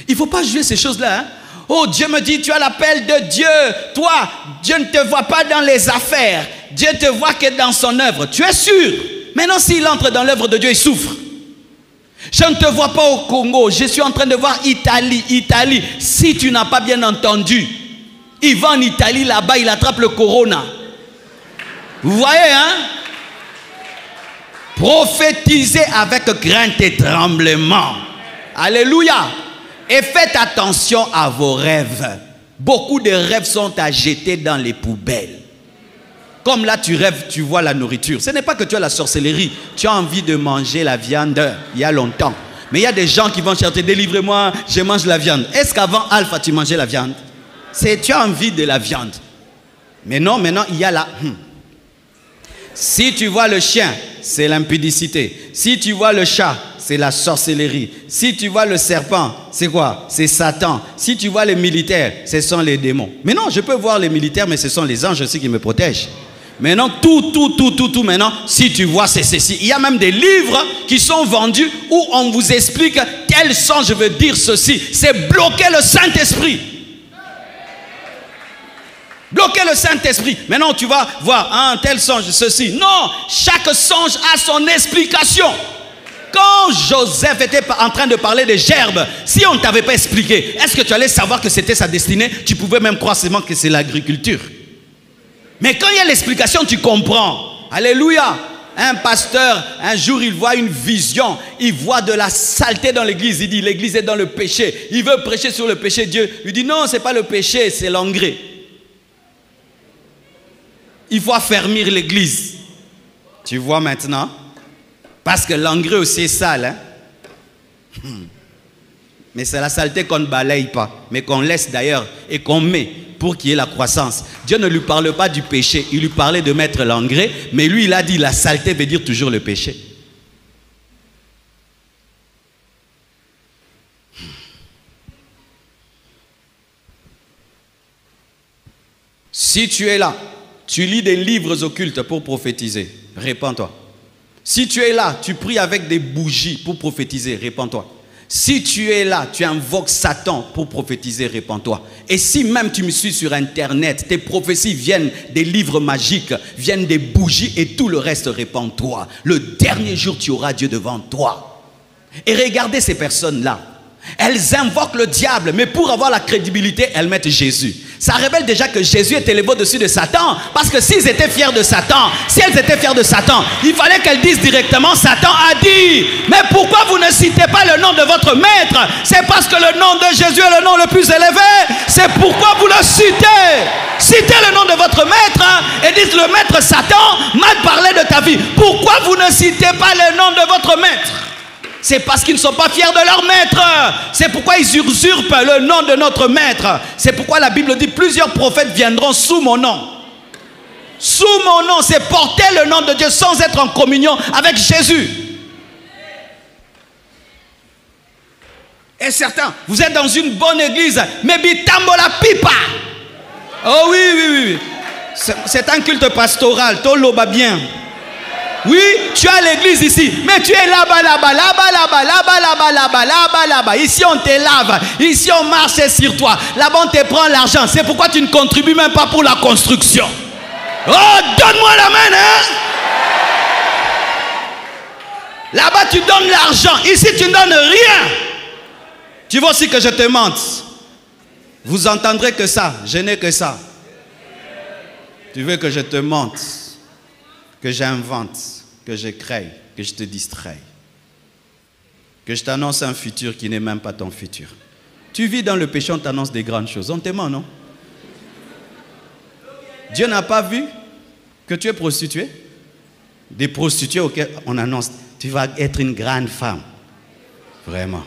Il ne faut pas jouer ces choses-là. Hein? Oh, Dieu me dit, tu as l'appel de Dieu. Toi, Dieu ne te voit pas dans les affaires. Dieu te voit que dans son œuvre. Tu es sûr. Maintenant, s'il entre dans l'œuvre de Dieu, il souffre. Je ne te vois pas au Congo. Je suis en train de voir Italie. Si tu n'as pas bien entendu, il va en Italie, là-bas, il attrape le corona. Vous voyez, hein? Prophétisez avec crainte et tremblement. Alléluia. Et faites attention à vos rêves. Beaucoup de rêves sont à jeter dans les poubelles. Comme là tu rêves, tu vois la nourriture. Ce n'est pas que tu as la sorcellerie. Tu as envie de manger la viande il y a longtemps. Mais il y a des gens qui vont chercher, délivrez-moi, je mange la viande. Est-ce qu'avant Alpha tu mangeais la viande? Tu as envie de la viande. Mais non, maintenant il y a la... Si tu vois le chien, c'est l'impudicité. Si tu vois le chat, c'est la sorcellerie. Si tu vois le serpent, c'est quoi? C'est Satan. Si tu vois les militaires, ce sont les démons. Mais non, je peux voir les militaires, mais ce sont les anges aussi qui me protègent. Maintenant, tout, maintenant, si tu vois, c'est ceci. Il y a même des livres qui sont vendus où on vous explique quel sens je veux dire ceci. C'est bloquer le Saint-Esprit. Bloquer le Saint-Esprit. Maintenant, tu vas voir un tel songe, ceci. Non, chaque songe a son explication. Quand Joseph était en train de parler des gerbes, si on ne t'avait pas expliqué, est-ce que tu allais savoir que c'était sa destinée? Tu pouvais même croire seulement que c'est l'agriculture. Mais quand il y a l'explication, tu comprends. Alléluia. Un pasteur, un jour, il voit une vision. Il voit de la saleté dans l'église. Il dit, l'église est dans le péché. Il veut prêcher sur le péché. Dieu lui dit, non, ce n'est pas le péché, c'est l'engrais. Il faut affermir l'église. Tu vois maintenant? Parce que l'engrais aussi est sale. Hein? Mais c'est la saleté qu'on ne balaye pas, mais qu'on laisse d'ailleurs et qu'on met pour qu'il y ait la croissance. Dieu ne lui parle pas du péché, il lui parlait de mettre l'engrais, mais lui il a dit la saleté veut dire toujours le péché. Si tu es là, tu lis des livres occultes pour prophétiser, répands-toi. Si tu es là, tu pries avec des bougies pour prophétiser, répands-toi. Si tu es là, tu invoques Satan pour prophétiser, répands-toi. Et si même tu me suis sur Internet, tes prophéties viennent des livres magiques, viennent des bougies et tout le reste, répands-toi. Le dernier jour, tu auras Dieu devant toi. Et regardez ces personnes-là. Elles invoquent le diable, mais pour avoir la crédibilité, elles mettent Jésus. Ça révèle déjà que Jésus est élevé au-dessus de Satan. Parce que s'ils étaient fiers de Satan, si elles étaient fières de Satan, il fallait qu'elles disent directement, Satan a dit. Mais pourquoi vous ne citez pas le nom de votre maître? C'est parce que le nom de Jésus est le nom le plus élevé. C'est pourquoi vous le citez. Citez le nom de votre maître et dites, le maître Satan m'a parlé de ta vie. Pourquoi vous ne citez pas le nom de votre maître? C'est parce qu'ils ne sont pas fiers de leur maître. C'est pourquoi ils usurpent le nom de notre maître. C'est pourquoi la Bible dit, plusieurs prophètes viendront sous mon nom. Sous mon nom, c'est porter le nom de Dieu sans être en communion avec Jésus. Et certains, vous êtes dans une bonne église, mais bitambola pipa. Oh oui. C'est un culte pastoral, toloba bien. Oui, tu as l'église ici, mais tu es là-bas. Ici, on te lave. Ici, on marche sur toi. Là-bas, on te prend l'argent. C'est pourquoi tu ne contribues même pas pour la construction. Oh, donne-moi la main, hein? Là-bas, tu donnes l'argent. Ici, tu ne donnes rien. Tu veux aussi que je te mente? Vous entendrez que ça. Je n'ai que ça. Tu veux que je te mente? Que j'invente, que je crée, que je te distrais, que je t'annonce un futur qui n'est même pas ton futur. Tu vis dans le péché, on t'annonce des grandes choses. On te ment, non? Dieu n'a pas vu que tu es prostituée? Des prostituées auxquelles on annonce, tu vas être une grande femme. Vraiment.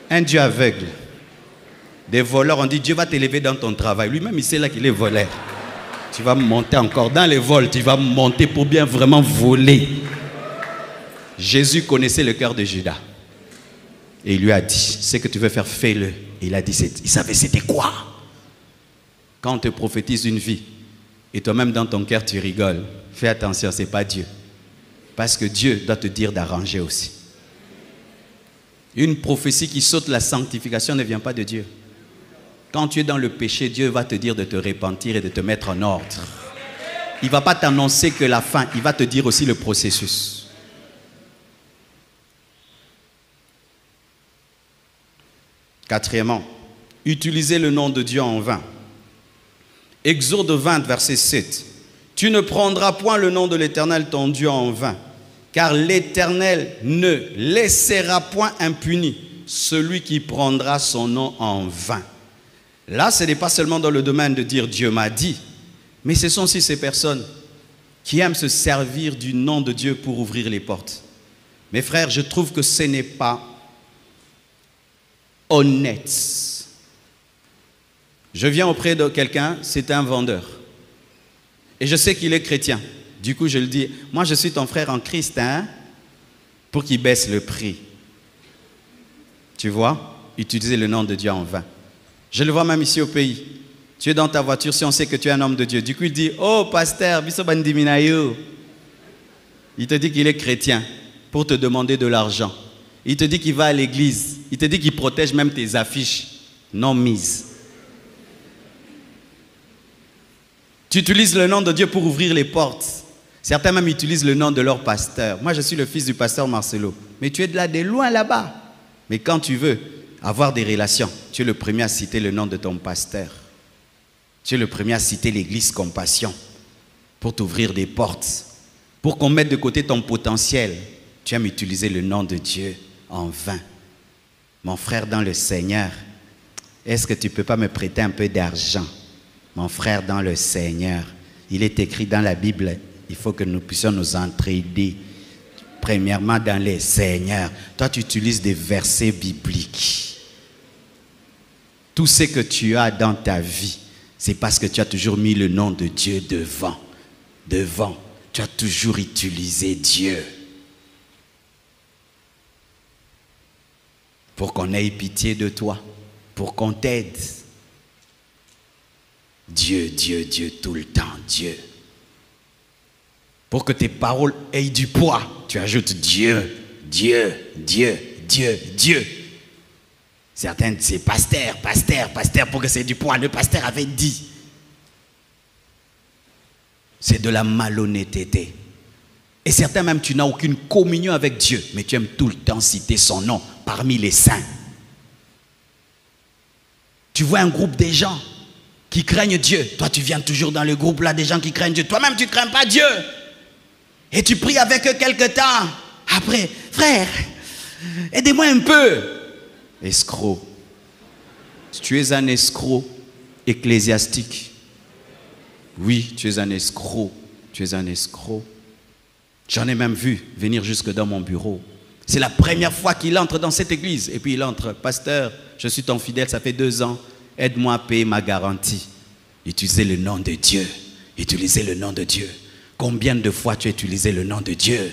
Un Dieu aveugle. Des voleurs, on dit Dieu va t'élever dans ton travail. Lui-même, il sait là qu'il est voleur. Tu vas monter encore dans les vols. Tu vas monter pour bien vraiment voler. Jésus connaissait le cœur de Judas. Et il lui a dit, ce que tu veux faire, fais-le. Et il a dit, il savait c'était quoi. Quand on te prophétise une vie, et toi-même dans ton cœur tu rigoles, fais attention, ce n'est pas Dieu. Parce que Dieu doit te dire d'arranger aussi. Une prophétie qui saute la sanctification ne vient pas de Dieu. Quand tu es dans le péché, Dieu va te dire de te repentir et de te mettre en ordre. Il ne va pas t'annoncer que la fin, il va te dire aussi le processus. Quatrièmement, utilisez le nom de Dieu en vain. Exode 20, verset 7. Tu ne prendras point le nom de l'Éternel ton Dieu en vain, car l'Éternel ne laissera point impuni celui qui prendra son nom en vain. Là, ce n'est pas seulement dans le domaine de dire Dieu m'a dit, mais ce sont aussi ces personnes qui aiment se servir du nom de Dieu pour ouvrir les portes. Mes frères, je trouve que ce n'est pas honnête. Je viens auprès de quelqu'un, c'est un vendeur. Et je sais qu'il est chrétien. Du coup, je lui dis, moi je suis ton frère en Christ, hein, pour qu'il baisse le prix. Tu vois, utiliser le nom de Dieu en vain. Je le vois même ici au pays. Tu es dans ta voiture, si on sait que tu es un homme de Dieu. Du coup, il dit, oh pasteur, biso bandiminayo. Il te dit qu'il est chrétien pour te demander de l'argent. Il te dit qu'il va à l'église. Il te dit qu'il protège même tes affiches non mises. Tu utilises le nom de Dieu pour ouvrir les portes. Certains même utilisent le nom de leur pasteur. Moi, je suis le fils du pasteur Marcelo. Mais tu es de là, de loin là-bas. Mais quand tu veux avoir des relations, tu es le premier à citer le nom de ton pasteur. Tu es le premier à citer l'église Compassion pour t'ouvrir des portes. Pour qu'on mette de côté ton potentiel, tu aimes utiliser le nom de Dieu en vain. Mon frère dans le Seigneur, est-ce que tu ne peux pas me prêter un peu d'argent? Mon frère dans le Seigneur, il est écrit dans la Bible, il faut que nous puissions nous entraider. Premièrement dans le Seigneur. Toi, tu utilises des versets bibliques. Tout ce que tu as dans ta vie, c'est parce que tu as toujours mis le nom de Dieu devant. Devant. Tu as toujours utilisé Dieu. Pour qu'on ait pitié de toi. Pour qu'on t'aide. Dieu, Dieu, Dieu, tout le temps, Dieu. Pour que tes paroles aient du poids, tu ajoutes Dieu, Dieu, Dieu, Dieu, Dieu. Certains disent pasteur, pasteur, pasteur, pour que c'est du poids. Le pasteur avait dit. C'est de la malhonnêteté. Et certains même, tu n'as aucune communion avec Dieu, mais tu aimes tout le temps citer son nom parmi les saints. Tu vois un groupe de gens qui craignent Dieu. Toi, tu viens toujours dans le groupe là des gens qui craignent Dieu. Toi-même, tu ne crains pas Dieu. Et tu pries avec eux quelque temps. Après, frère, aidez-moi un peu. Escroc. Tu es un escroc ecclésiastique. Oui, tu es un escroc. Tu es un escroc. J'en ai même vu venir jusque dans mon bureau. C'est la première fois qu'il entre dans cette église. Et puis il entre, pasteur, je suis ton fidèle, ça fait 2 ans. Aide-moi à payer ma garantie. Utilisez le nom de Dieu. Utilisez le nom de Dieu. Combien de fois tu as utilisé le nom de Dieu?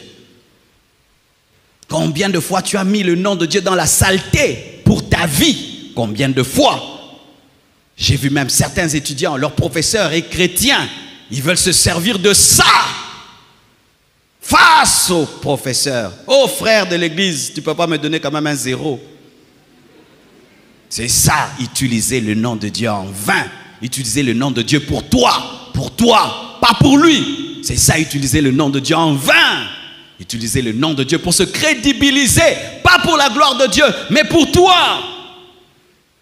Combien de fois tu as mis le nom de Dieu dans la saleté pour ta vie? Combien de fois? J'ai vu même certains étudiants, leurs professeurs et chrétiens, ils veulent se servir de ça face aux professeurs. Oh frère de l'église, tu ne peux pas me donner quand même un 0. C'est ça, utiliser le nom de Dieu en vain. Utiliser le nom de Dieu pour toi, pas pour lui. C'est ça, utiliser le nom de Dieu en vain. Utiliser le nom de Dieu pour se crédibiliser, pas pour la gloire de Dieu, mais pour toi.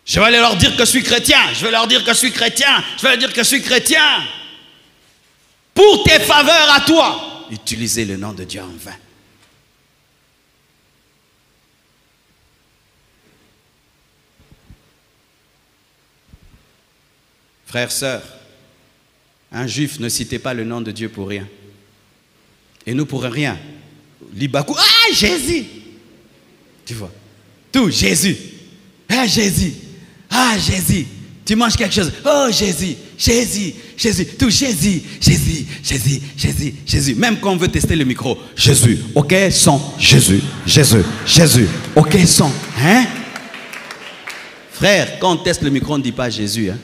Je vais aller leur dire que je suis chrétien, je vais leur dire que je suis chrétien, je vais leur dire que je suis chrétien. Pour tes faveurs à toi, utiliser le nom de Dieu en vain. Frères, sœurs, un juif ne citait pas le nom de Dieu pour rien. Et nous pour rien. Libakou, ah Jésus! Tu vois. Tout, Jésus. Ah, Jésus. Ah, Jésus. Tu manges quelque chose. Oh, Jésus. Jésus. Jésus. Tout, Jésus. Jésus. Jésus. Jésus. Jésus. Même quand on veut tester le micro. Jésus. OK, son. Jésus. Jésus. Jésus. OK, son. Hein? Frère, quand on teste le micro, on ne dit pas Jésus. Hein?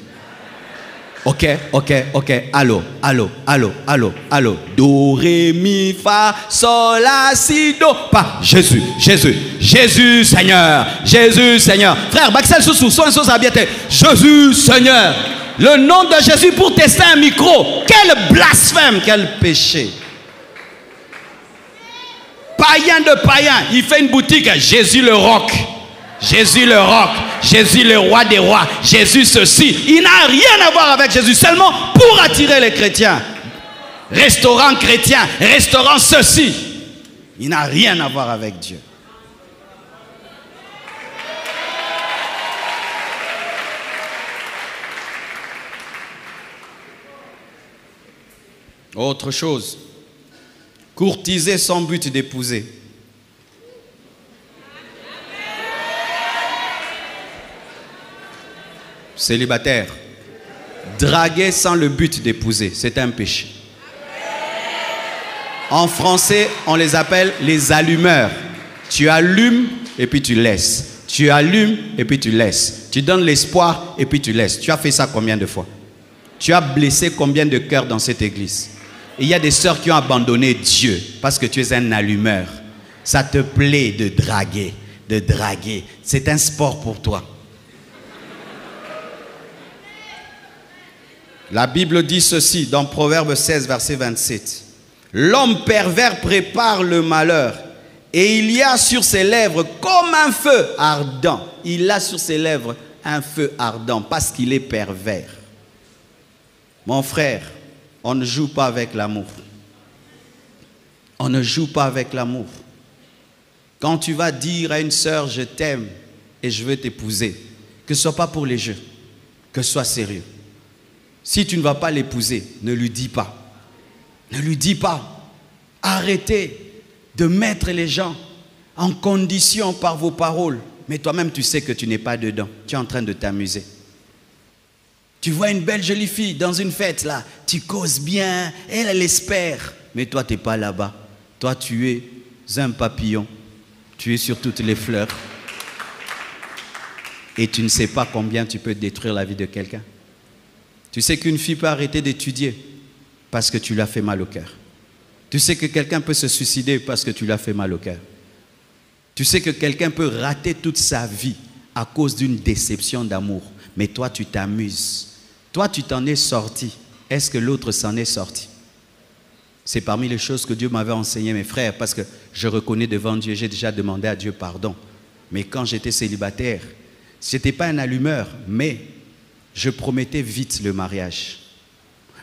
OK, OK, OK. Allô, allô, allô, allô, allô. Do, ré, mi, fa, sol, la, si, do. Pas Jésus, Jésus, Jésus Seigneur, Jésus Seigneur. Frère, Baxel sous son sauce à bientôt. Jésus Seigneur. Le nom de Jésus pour tester un micro. Quel blasphème, quel péché. Païen de païen, il fait une boutique. Jésus le roc. Jésus le roc, Jésus le roi des rois, Jésus ceci. Il n'a rien à voir avec Jésus, seulement pour attirer les chrétiens. Restaurant chrétien, restaurant ceci. Il n'a rien à voir avec Dieu. Autre chose, courtiser sans but d'épouser. Célibataire, draguer sans le but d'épouser, c'est un péché. En français, on les appelle les allumeurs. Tu allumes et puis tu laisses. Tu allumes et puis tu laisses. Tu donnes l'espoir et puis tu laisses. Tu as fait ça combien de fois? Tu as blessé combien de cœurs dans cette église? Et il y a des sœurs qui ont abandonné Dieu parce que tu es un allumeur. Ça te plaît de draguer, de draguer. C'est un sport pour toi. La Bible dit ceci dans Proverbe 16, verset 27. L'homme pervers prépare le malheur et il y a sur ses lèvres comme un feu ardent. Il a sur ses lèvres un feu ardent parce qu'il est pervers. Mon frère, on ne joue pas avec l'amour. On ne joue pas avec l'amour. Quand tu vas dire à une sœur, je t'aime et je veux t'épouser, que ce ne soit pas pour les jeux, que ce soit sérieux. Si tu ne vas pas l'épouser, ne lui dis pas. Ne lui dis pas. Arrêtez de mettre les gens en condition par vos paroles. Mais toi-même, tu sais que tu n'es pas dedans. Tu es en train de t'amuser. Tu vois une belle jolie fille dans une fête, là. Tu causes bien. Elle espère. Mais toi, tu n'es pas là-bas. Toi, tu es un papillon. Tu es sur toutes les fleurs. Et tu ne sais pas combien tu peux détruire la vie de quelqu'un. Tu sais qu'une fille peut arrêter d'étudier parce que tu lui as fait mal au cœur. Tu sais que quelqu'un peut se suicider parce que tu lui as fait mal au cœur. Tu sais que quelqu'un peut rater toute sa vie à cause d'une déception d'amour. Mais toi, tu t'amuses. Toi, tu t'en es sorti. Est-ce que l'autre s'en est sorti? C'est parmi les choses que Dieu m'avait enseigné, mes frères, parce que je reconnais devant Dieu, j'ai déjà demandé à Dieu pardon. Mais quand j'étais célibataire, je n'étais pas un allumeur, mais je promettais vite le mariage.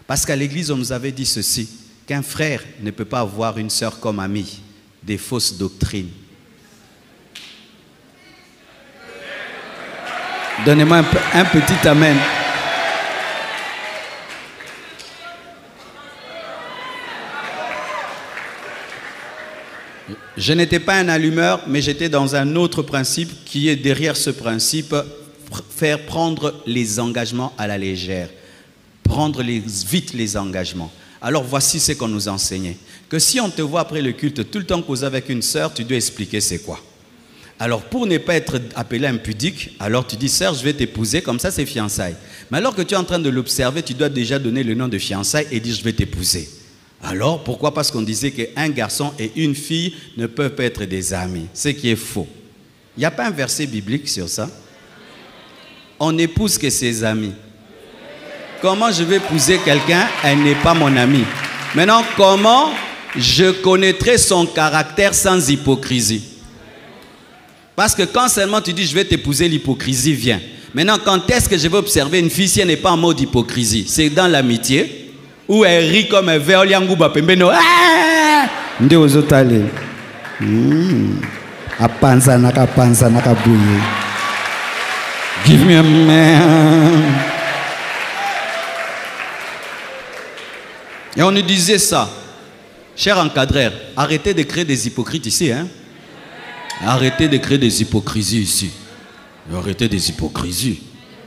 Parce qu'à l'église, on nous avait dit ceci, qu'un frère ne peut pas avoir une sœur comme amie, des fausses doctrines. Donnez-moi un petit amen. Je n'étais pas un allumeur, mais j'étais dans un autre principe qui est derrière ce principe, faire prendre les engagements à la légère. Prendre vite les engagements. Alors voici ce qu'on nous enseignait. Que si on te voit après le culte, tout le temps causer avec une sœur, tu dois expliquer c'est quoi. Alors pour ne pas être appelé impudique, alors tu dis sœur, je vais t'épouser, comme ça c'est fiançailles. Mais alors que tu es en train de l'observer, tu dois déjà donner le nom de fiançailles et dire je vais t'épouser. Alors pourquoi? Parce qu'on disait qu'un garçon et une fille ne peuvent pas être des amis, ce qui est faux. Il n'y a pas un verset biblique sur ça. On n'épouse que ses amis. Comment je vais épouser quelqu'un, elle n'est pas mon amie. Maintenant, comment je connaîtrai son caractère sans hypocrisie? Parce que quand seulement tu dis je vais t'épouser, l'hypocrisie vient. Maintenant, quand est-ce que je vais observer une fille si elle n'est pas en mode hypocrisie? C'est dans l'amitié, où elle rit comme un verre, give me a man. Et on nous disait ça. Chers encadreurs, arrêtez de créer des hypocrites ici. Hein? Arrêtez de créer des hypocrisies ici. Arrêtez des hypocrisies.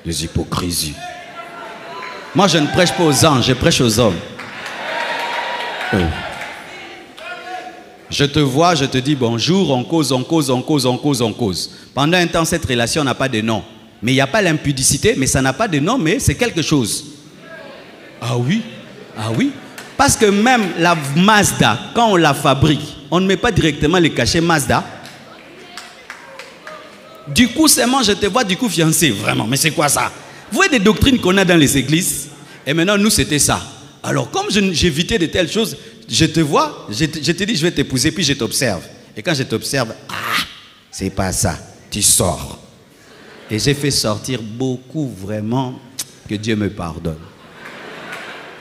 Des hypocrisies. Moi, je ne prêche pas aux anges, je prêche aux hommes. Oh. Je te vois, je te dis bonjour, on cause, on cause, on cause, on cause, on cause. Pendant un temps, cette relation n'a pas de nom. Mais il n'y a pas l'impudicité, mais ça n'a pas de nom, mais c'est quelque chose. Ah oui? Ah oui? Parce que même la Mazda, quand on la fabrique, on ne met pas directement le cachet Mazda. Du coup, c'est moi, je te vois, du coup, fiancé. Vraiment, mais c'est quoi ça? Vous voyez des doctrines qu'on a dans les églises? Et maintenant, nous, c'était ça. Alors, comme j'évitais de telles choses, je te vois, je te dis, je vais t'épouser, puis je t'observe. Et quand je t'observe, ah, c'est pas ça. Tu sors. Et j'ai fait sortir beaucoup, vraiment, que Dieu me pardonne.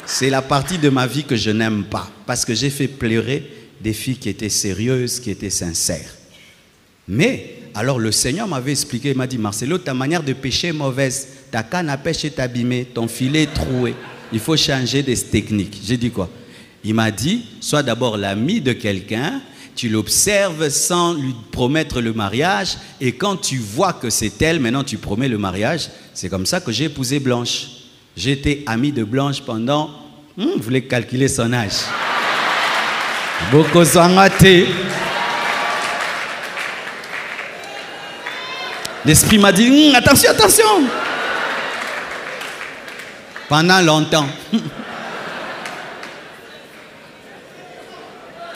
C'est la partie de ma vie que je n'aime pas. Parce que j'ai fait pleurer des filles qui étaient sérieuses, qui étaient sincères. Mais, alors le Seigneur m'avait expliqué, il m'a dit, Marcelo, ta manière de pécher est mauvaise. Ta canne à pêche est abîmée, ton filet est troué. Il faut changer des techniques. J'ai dit quoi? Il m'a dit, sois d'abord l'ami de quelqu'un, tu l'observes sans lui promettre le mariage, et quand tu vois que c'est elle, maintenant tu promets le mariage. C'est comme ça que j'ai épousé Blanche. J'étais ami de Blanche pendant, vous voulez calculer son âge. Beaucoup s'engager. L'esprit m'a dit, attention, attention. Pendant longtemps.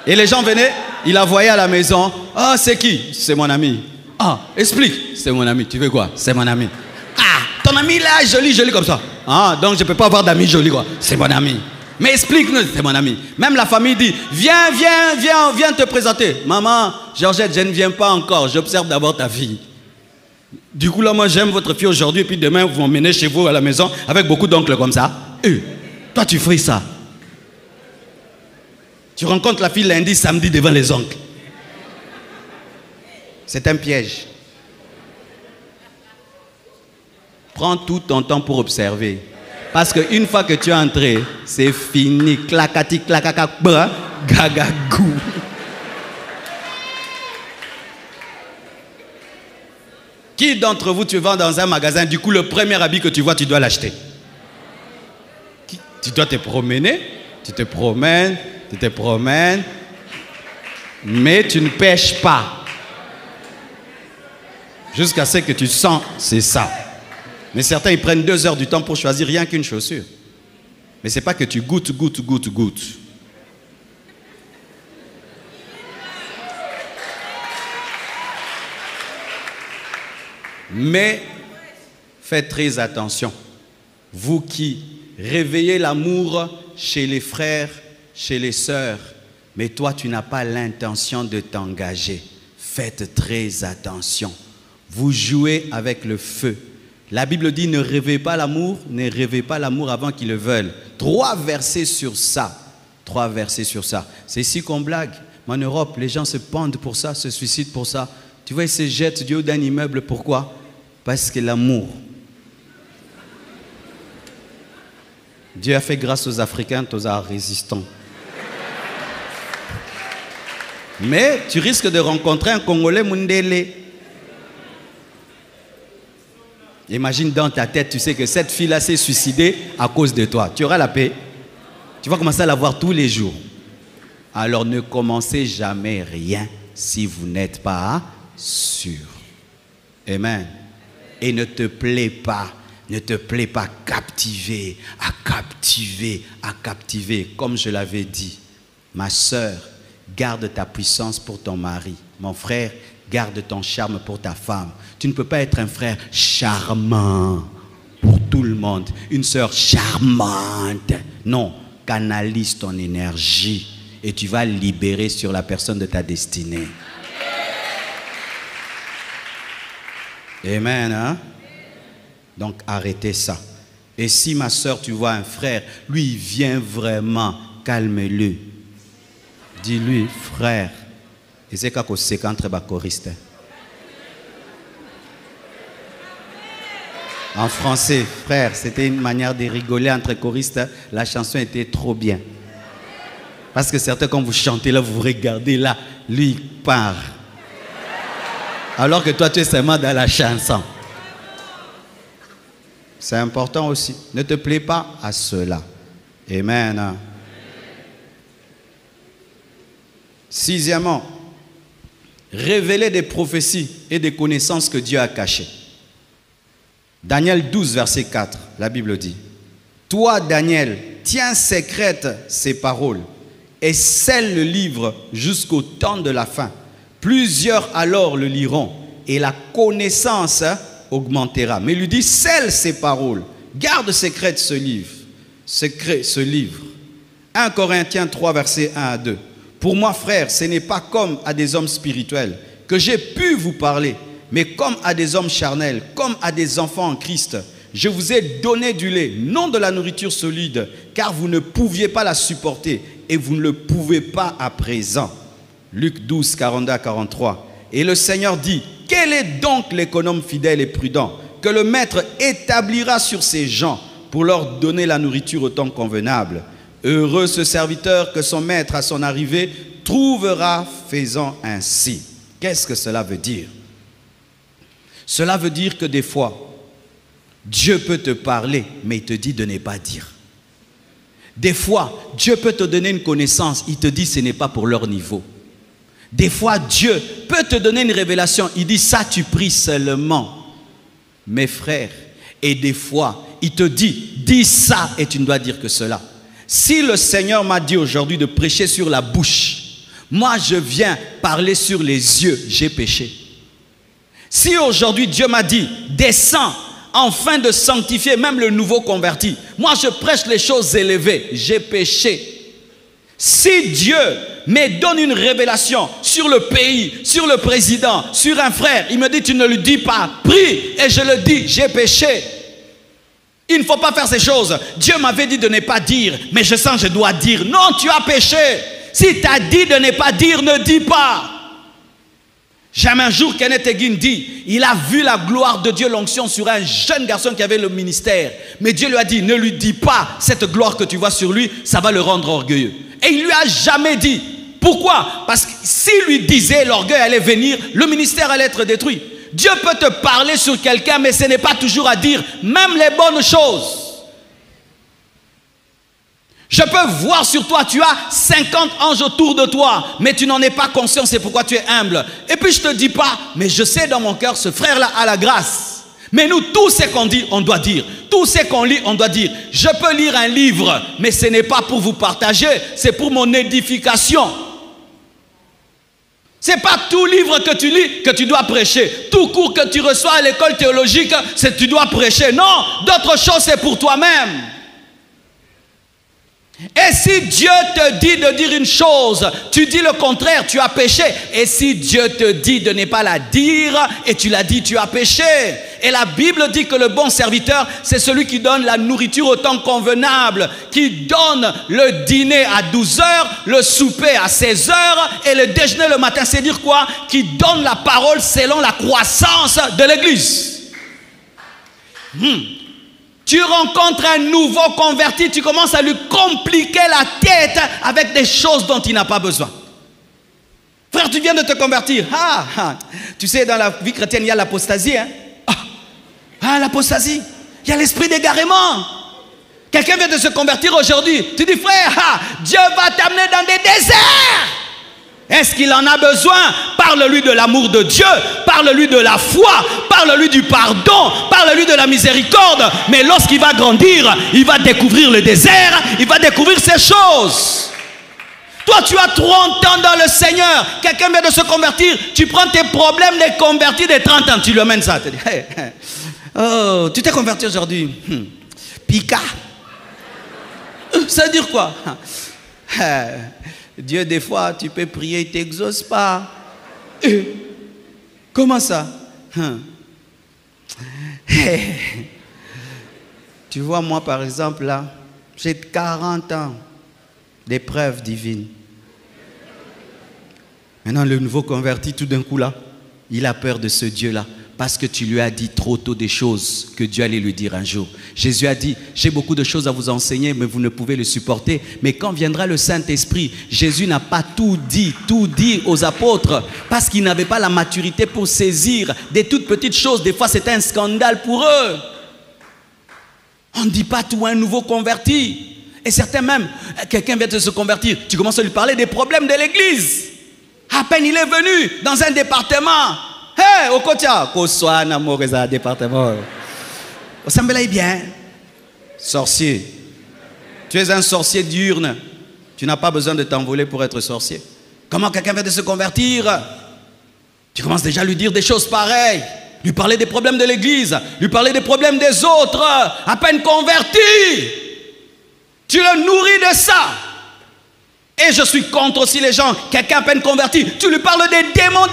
Et les gens venaient, il la voyait à la maison. Ah, c'est qui? C'est mon ami. Ah, explique. C'est mon ami. Tu veux quoi? C'est mon ami. Ah, ton ami là, joli, joli comme ça. Ah, donc je ne peux pas avoir d'amis jolis quoi. C'est mon ami. Mais explique-nous, c'est mon ami. Même la famille dit, viens, viens, viens, viens te présenter. Maman, Georgette, je ne viens pas encore. J'observe d'abord ta fille. Du coup, là, moi, j'aime votre fille aujourd'hui, et puis demain, vous m'emmenez chez vous à la maison avec beaucoup d'oncles comme ça. Toi, tu ferais ça. Tu rencontres la fille lundi, samedi devant les oncles. C'est un piège. Prends tout ton temps pour observer. Parce qu'une fois que tu es entré, c'est fini. Clacati, clacaca, gagagou. Qui d'entre vous, tu vas dans un magasin, du coup, le premier habit que tu vois, tu dois l'acheter? Tu dois te promener, tu te promènes, mais tu ne pêches pas. Jusqu'à ce que tu sens, c'est ça. Mais certains, ils prennent 2 heures du temps pour choisir rien qu'une chaussure. Mais ce n'est pas que tu goûtes. Mais faites très attention. Vous qui réveillez l'amour chez les frères, chez les sœurs, mais toi tu n'as pas l'intention de t'engager. Faites très attention. Vous jouez avec le feu. La Bible dit ne rêvez pas l'amour avant qu'ils le veulent. 3 versets sur ça. 3 versets sur ça. C'est ici qu'on blague. Mais en Europe, les gens se pendent pour ça, se suicident pour ça. Tu vois, ils se jettent du haut d'un immeuble. Pourquoi? Parce que l'amour. Dieu a fait grâce aux Africains, aux résistants. Mais tu risques de rencontrer un Congolais Mundele. Imagine dans ta tête, tu sais que cette fille-là s'est suicidée à cause de toi. Tu auras la paix. Tu vas commencer à la voir tous les jours. Alors ne commencez jamais rien si vous n'êtes pas sûr. Amen. Et ne te plaît pas captiver, à captiver. Comme je l'avais dit, ma sœur, garde ta puissance pour ton mari. Mon frère, garde ton charme pour ta femme. Tu ne peux pas être un frère charmant pour tout le monde. Une sœur charmante. Non, canalise ton énergie et tu vas libérer sur la personne de ta destinée. Amen, hein? Donc arrêtez ça. Et si ma soeur, tu vois un frère, lui il vient vraiment, calme-le. Dis-lui, frère. Et c'est quand c'est entre les choristes. En français, frère, c'était une manière de rigoler entre choristes. La chanson était trop bien. Parce que certains, quand vous chantez là, vous regardez là, lui il part. Alors que toi, tu es seulement dans la chanson. C'est important aussi. Ne te plais pas à cela. Amen. Sixièmement, révéler des prophéties et des connaissances que Dieu a cachées. Daniel 12, verset 4, la Bible dit: toi, Daniel, tiens secrètes ces paroles et scelle le livre jusqu'au temps de la fin. Plusieurs alors le liront et la connaissance augmentera. Mais il lui dit: scelle ces paroles, garde secrète ce livre. 1 Corinthiens 3, verset 1 à 2. Pour moi, frère, ce n'est pas comme à des hommes spirituels que j'ai pu vous parler, mais comme à des hommes charnels, comme à des enfants en Christ. Je vous ai donné du lait, non de la nourriture solide, car vous ne pouviez pas la supporter et vous ne le pouvez pas à présent. Luc 12, 42 à 43. Et le Seigneur dit: quel est donc l'économe fidèle et prudent que le maître établira sur ses gens pour leur donner la nourriture au temps convenable? Heureux ce serviteur que son maître à son arrivée trouvera faisant ainsi. Qu'est-ce que cela veut dire? Cela veut dire que des fois, Dieu peut te parler, mais il te dit de ne pas dire. Des fois, Dieu peut te donner une connaissance, il te dit ce n'est pas pour leur niveau. Des fois, Dieu peut te donner une révélation, il dit ça tu pries seulement, mes frères. Et des fois, il te dit, dis ça et tu ne dois dire que cela. Si le Seigneur m'a dit aujourd'hui de prêcher sur la bouche, moi je viens parler sur les yeux, j'ai péché. Si aujourd'hui Dieu m'a dit, descends, afin de sanctifier même le nouveau converti, moi je prêche les choses élevées, j'ai péché. Si Dieu me donne une révélation sur le pays, sur le président, sur un frère, il me dit tu ne lui dis pas, prie, et je le dis, j'ai péché. Il ne faut pas faire ces choses. Dieu m'avait dit de ne pas dire, mais je sens que je dois dire. Non, tu as péché. Si tu as dit de ne pas dire, ne dis pas. Jamais un jour, Kenneth Hagin dit, il a vu la gloire de Dieu, l'onction sur un jeune garçon qui avait le ministère. Mais Dieu lui a dit, ne lui dis pas cette gloire que tu vois sur lui, ça va le rendre orgueilleux. Et il lui a jamais dit. Pourquoi? Parce que s'il lui disait, l'orgueil allait venir, le ministère allait être détruit. Dieu peut te parler sur quelqu'un, mais ce n'est pas toujours à dire, même les bonnes choses. Je peux voir sur toi, tu as 50 anges autour de toi, mais tu n'en es pas conscient, c'est pourquoi tu es humble. Et puis je ne te dis pas, mais je sais dans mon cœur, ce frère-là a la grâce. Mais nous, tout ce qu'on dit, on doit dire. Tout ce qu'on lit, on doit dire. Je peux lire un livre, mais ce n'est pas pour vous partager, c'est pour mon édification. Ce n'est pas tout livre que tu lis que tu dois prêcher. Tout cours que tu reçois à l'école théologique, c'est que tu dois prêcher. Non, d'autres choses, c'est pour toi-même. Et si Dieu te dit de dire une chose, tu dis le contraire, tu as péché. Et si Dieu te dit de ne pas la dire et tu l'as dit, tu as péché. Et la Bible dit que le bon serviteur, c'est celui qui donne la nourriture au temps convenable, qui donne le dîner à 12 heures, le souper à 16 heures et le déjeuner le matin. C'est dire quoi? Qui donne la parole selon la croissance de l'église. Tu rencontres un nouveau converti, tu commences à lui compliquer la tête avec des choses dont il n'a pas besoin. Frère, tu viens de te convertir. Tu sais, dans la vie chrétienne, il y a l'apostasie. L'apostasie. Il y a l'esprit d'égarement. Quelqu'un vient de se convertir aujourd'hui. Tu dis, frère, Dieu va t'amener dans des déserts. Est-ce qu'il en a besoin? Parle-lui de l'amour de Dieu, parle-lui de la foi, parle-lui du pardon, parle-lui de la miséricorde. Mais lorsqu'il va grandir, il va découvrir le désert, il va découvrir ces choses. Toi, tu as 30 ans dans le Seigneur, quelqu'un vient de se convertir, tu prends tes problèmes des convertis des 30 ans, tu lui amènes ça. Tu dis, oh, tu t'es converti aujourd'hui. Pika. Ça veut dire quoi? Dieu, des fois, tu peux prier, il ne t'exauce pas. Comment ça? Tu vois, moi, par exemple, là, j'ai 40 ans d'épreuves divines. Maintenant, le nouveau converti, tout d'un coup, là, il a peur de ce Dieu-là. Parce que tu lui as dit trop tôt des choses que Dieu allait lui dire un jour. Jésus a dit, j'ai beaucoup de choses à vous enseigner, mais vous ne pouvez le supporter. Mais quand viendra le Saint-Esprit, Jésus n'a pas tout dit aux apôtres, parce qu'ils n'avaient pas la maturité pour saisir des toutes petites choses. Des fois, c'était un scandale pour eux. On ne dit pas tout à un nouveau converti. Et certains même, quelqu'un vient de se convertir, tu commences à lui parler des problèmes de l'église. À peine il est venu dans un département. Hey, au Kotia, Koswa, Namoreza, département. Au Sambela est bien. Sorcier. Tu es un sorcier diurne. Tu n'as pas besoin de t'envoler pour être sorcier. Comment quelqu'un vient de se convertir? Tu commences déjà à lui dire des choses pareilles. Lui parler des problèmes de l'église. Lui parler des problèmes des autres. À peine converti. Tu le nourris de ça. Et je suis contre aussi les gens, quelqu'un à peine converti, tu lui parles des démons,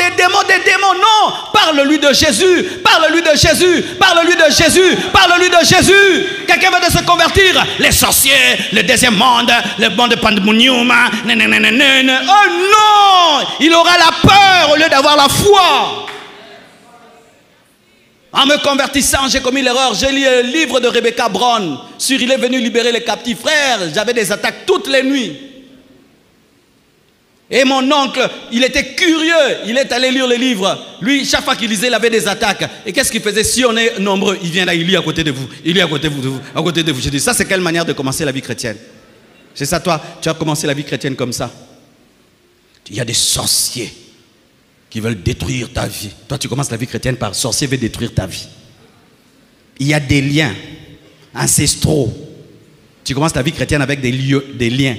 non, parle-lui de Jésus, parle-lui de Jésus, parle-lui de Jésus, parle-lui de Jésus. Quelqu'un va de se convertir, les sorciers, le deuxième monde, le monde de pandemonium, oh non, il aura la peur au lieu d'avoir la foi. En me convertissant, j'ai commis l'erreur, j'ai lu le livre de Rebecca Brown, sur il est venu libérer les captifs. Frère, j'avais des attaques toutes les nuits. Et mon oncle, il était curieux, il est allé lire le livre. Lui, chaque fois qu'il lisait, il avait des attaques. Et qu'est-ce qu'il faisait? Si on est nombreux, il vient là, il lit à côté de vous. Il lit à côté de vous, à côté de vous. Je dis, ça c'est quelle manière de commencer la vie chrétienne? C'est ça, toi, tu as commencé la vie chrétienne comme ça. Il y a des sorciers qui veulent détruire ta vie. Toi, tu commences la vie chrétienne par sorcier veut détruire ta vie. Il y a des liens ancestraux. Tu commences la vie chrétienne avec des liens.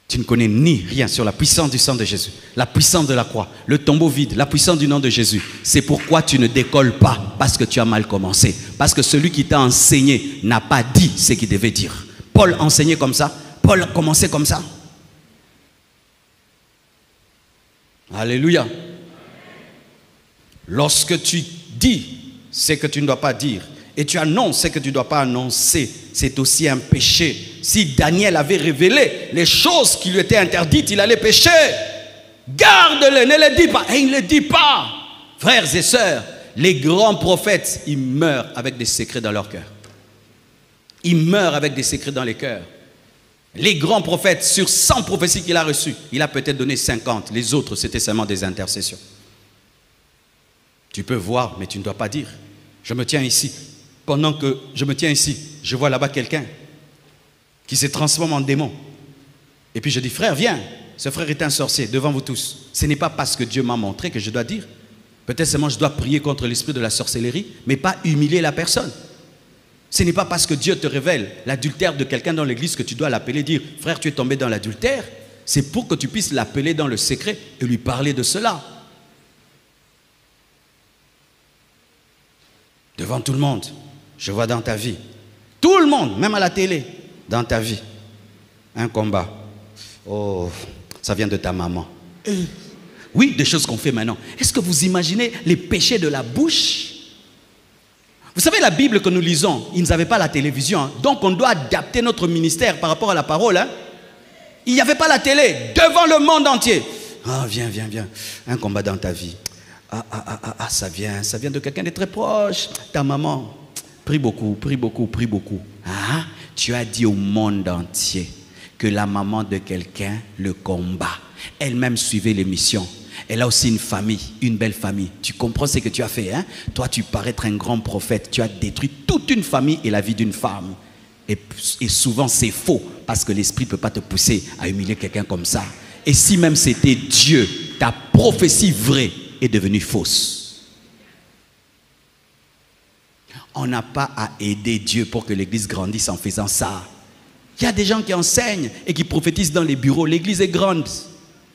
Tu ne connais ni rien sur la puissance du sang de Jésus, la puissance de la croix, le tombeau vide, la puissance du nom de Jésus. C'est pourquoi tu ne décolles pas, parce que tu as mal commencé. Parce que celui qui t'a enseigné n'a pas dit ce qu'il devait dire. Paul enseignait comme ça, Paul commençait comme ça. Alléluia. Lorsque tu dis ce que tu ne dois pas dire, et tu annonces ce que tu ne dois pas annoncer, c'est aussi un péché. Si Daniel avait révélé les choses qui lui étaient interdites, il allait pécher. Garde-le, ne le dis pas. Et il ne le dit pas. Frères et sœurs, les grands prophètes, ils meurent avec des secrets dans leur cœur. Ils meurent avec des secrets dans les cœurs. Les grands prophètes, sur 100 prophéties qu'il a reçues, il a peut-être donné 50. Les autres, c'était seulement des intercessions. Tu peux voir, mais tu ne dois pas dire. Je me tiens ici. Pendant que je me tiens ici, je vois là-bas quelqu'un qui se transforme en démon. Et puis je dis, frère, viens. Ce frère est un sorcier devant vous tous. Ce n'est pas parce que Dieu m'a montré que je dois dire. Peut-être seulement je dois prier contre l'esprit de la sorcellerie, mais pas humilier la personne. Ce n'est pas parce que Dieu te révèle l'adultère de quelqu'un dans l'église que tu dois l'appeler, dire, frère, tu es tombé dans l'adultère. C'est pour que tu puisses l'appeler dans le secret et lui parler de cela. Devant tout le monde. Je vois dans ta vie, tout le monde, même à la télé, dans ta vie, un combat. Oh, ça vient de ta maman. Oui, des choses qu'on fait maintenant. Est-ce que vous imaginez les péchés de la bouche? Vous savez, la Bible que nous lisons, ils n'avaient pas la télévision, hein, donc on doit adapter notre ministère par rapport à la parole. Hein. Il n'y avait pas la télé, devant le monde entier. Ah, viens, viens, viens, un combat dans ta vie. Ça vient de quelqu'un de très proche, ta maman. Prie beaucoup, prie beaucoup, prie beaucoup. Ah, tu as dit au monde entier que la maman de quelqu'un le combat. Elle-même suivait l'émission. Elle a aussi une famille, une belle famille. Tu comprends ce que tu as fait, hein? Toi, tu parais être un grand prophète. Tu as détruit toute une famille et la vie d'une femme. Et souvent, c'est faux parce que l'esprit ne peut pas te pousser à humilier quelqu'un comme ça. Et si même c'était Dieu, ta prophétie vraie est devenue fausse. On n'a pas à aider Dieu pour que l'église grandisse en faisant ça. Il y a des gens qui enseignent et qui prophétisent dans les bureaux. L'église est grande.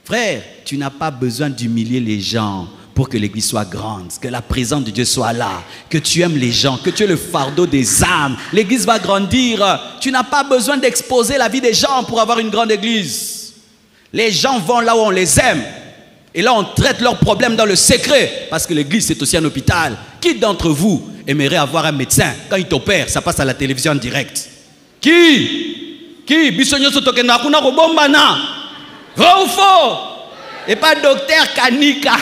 Frère, tu n'as pas besoin d'humilier les gens pour que l'église soit grande, que la présence de Dieu soit là, que tu aimes les gens, que tu aies le fardeau des âmes. L'église va grandir. Tu n'as pas besoin d'exposer la vie des gens pour avoir une grande église. Les gens vont là où on les aime. Et là, on traite leurs problèmes dans le secret. Parce que l'église, c'est aussi un hôpital. Qui d'entre vous aimerait avoir un médecin? Quand il t'opère, ça passe à la télévision en direct. Qui? Vrai ou faux? Et pas docteur Kanika.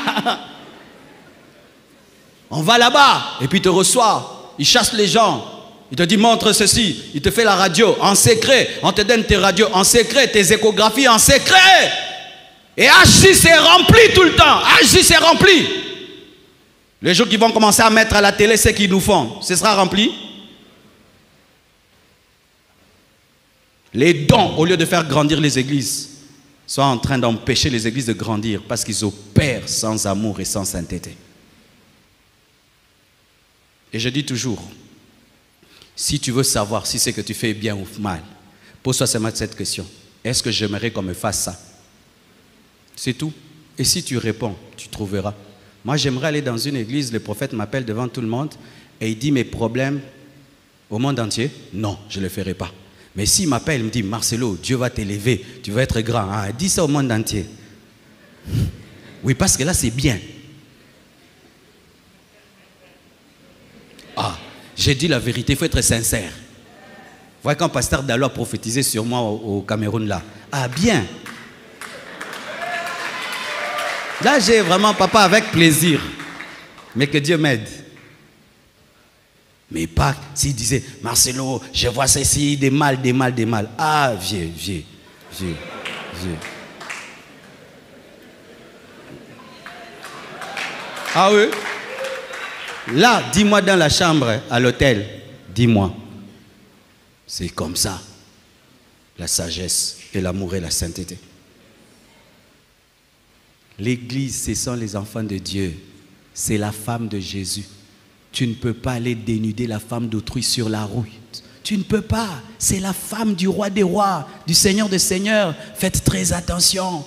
On va là-bas et puis il te reçoit. Il chasse les gens. Il te dit montre ceci. Il te fait la radio en secret. On te donne tes radios en secret, tes échographies en secret. Et H6 est rempli tout le temps. H6 est rempli. Les gens qui vont commencer à mettre à la télé ce qu'ils nous font, ce sera rempli. Les dons, au lieu de faire grandir les églises, sont en train d'empêcher les églises de grandir parce qu'ils opèrent sans amour et sans sainteté. Et je dis toujours, si tu veux savoir si ce que tu fais est bien ou mal, pose-toi seulement cette question. Est-ce que j'aimerais qu'on me fasse ça? C'est tout. Et si tu réponds, tu trouveras. Moi, j'aimerais aller dans une église, le prophète m'appelle devant tout le monde et il dit mes problèmes au monde entier. Non, je ne le ferai pas. Mais s'il m'appelle, il me dit Marcelo, Dieu va t'élever, tu vas être grand. Ah, dis ça au monde entier. Oui, parce que là, c'est bien. Ah, j'ai dit la vérité, il faut être sincère. Vous voyez quand pasteur Dalo a prophétisé sur moi au Cameroun là. Ah, bien. Là, j'ai vraiment papa avec plaisir. Mais que Dieu m'aide. Mais pas s'il disait, Marcelo, je vois ceci, des mal, des mal, des mal. Ah, vieux. Ah oui? Là, dis-moi dans la chambre, à l'hôtel, dis-moi. C'est comme ça. La sagesse et l'amour et la sainteté. L'église, ce sont les enfants de Dieu. C'est la femme de Jésus. Tu ne peux pas aller dénuder la femme d'autrui sur la route. Tu ne peux pas. C'est la femme du roi des rois, du Seigneur des seigneurs. Faites très attention.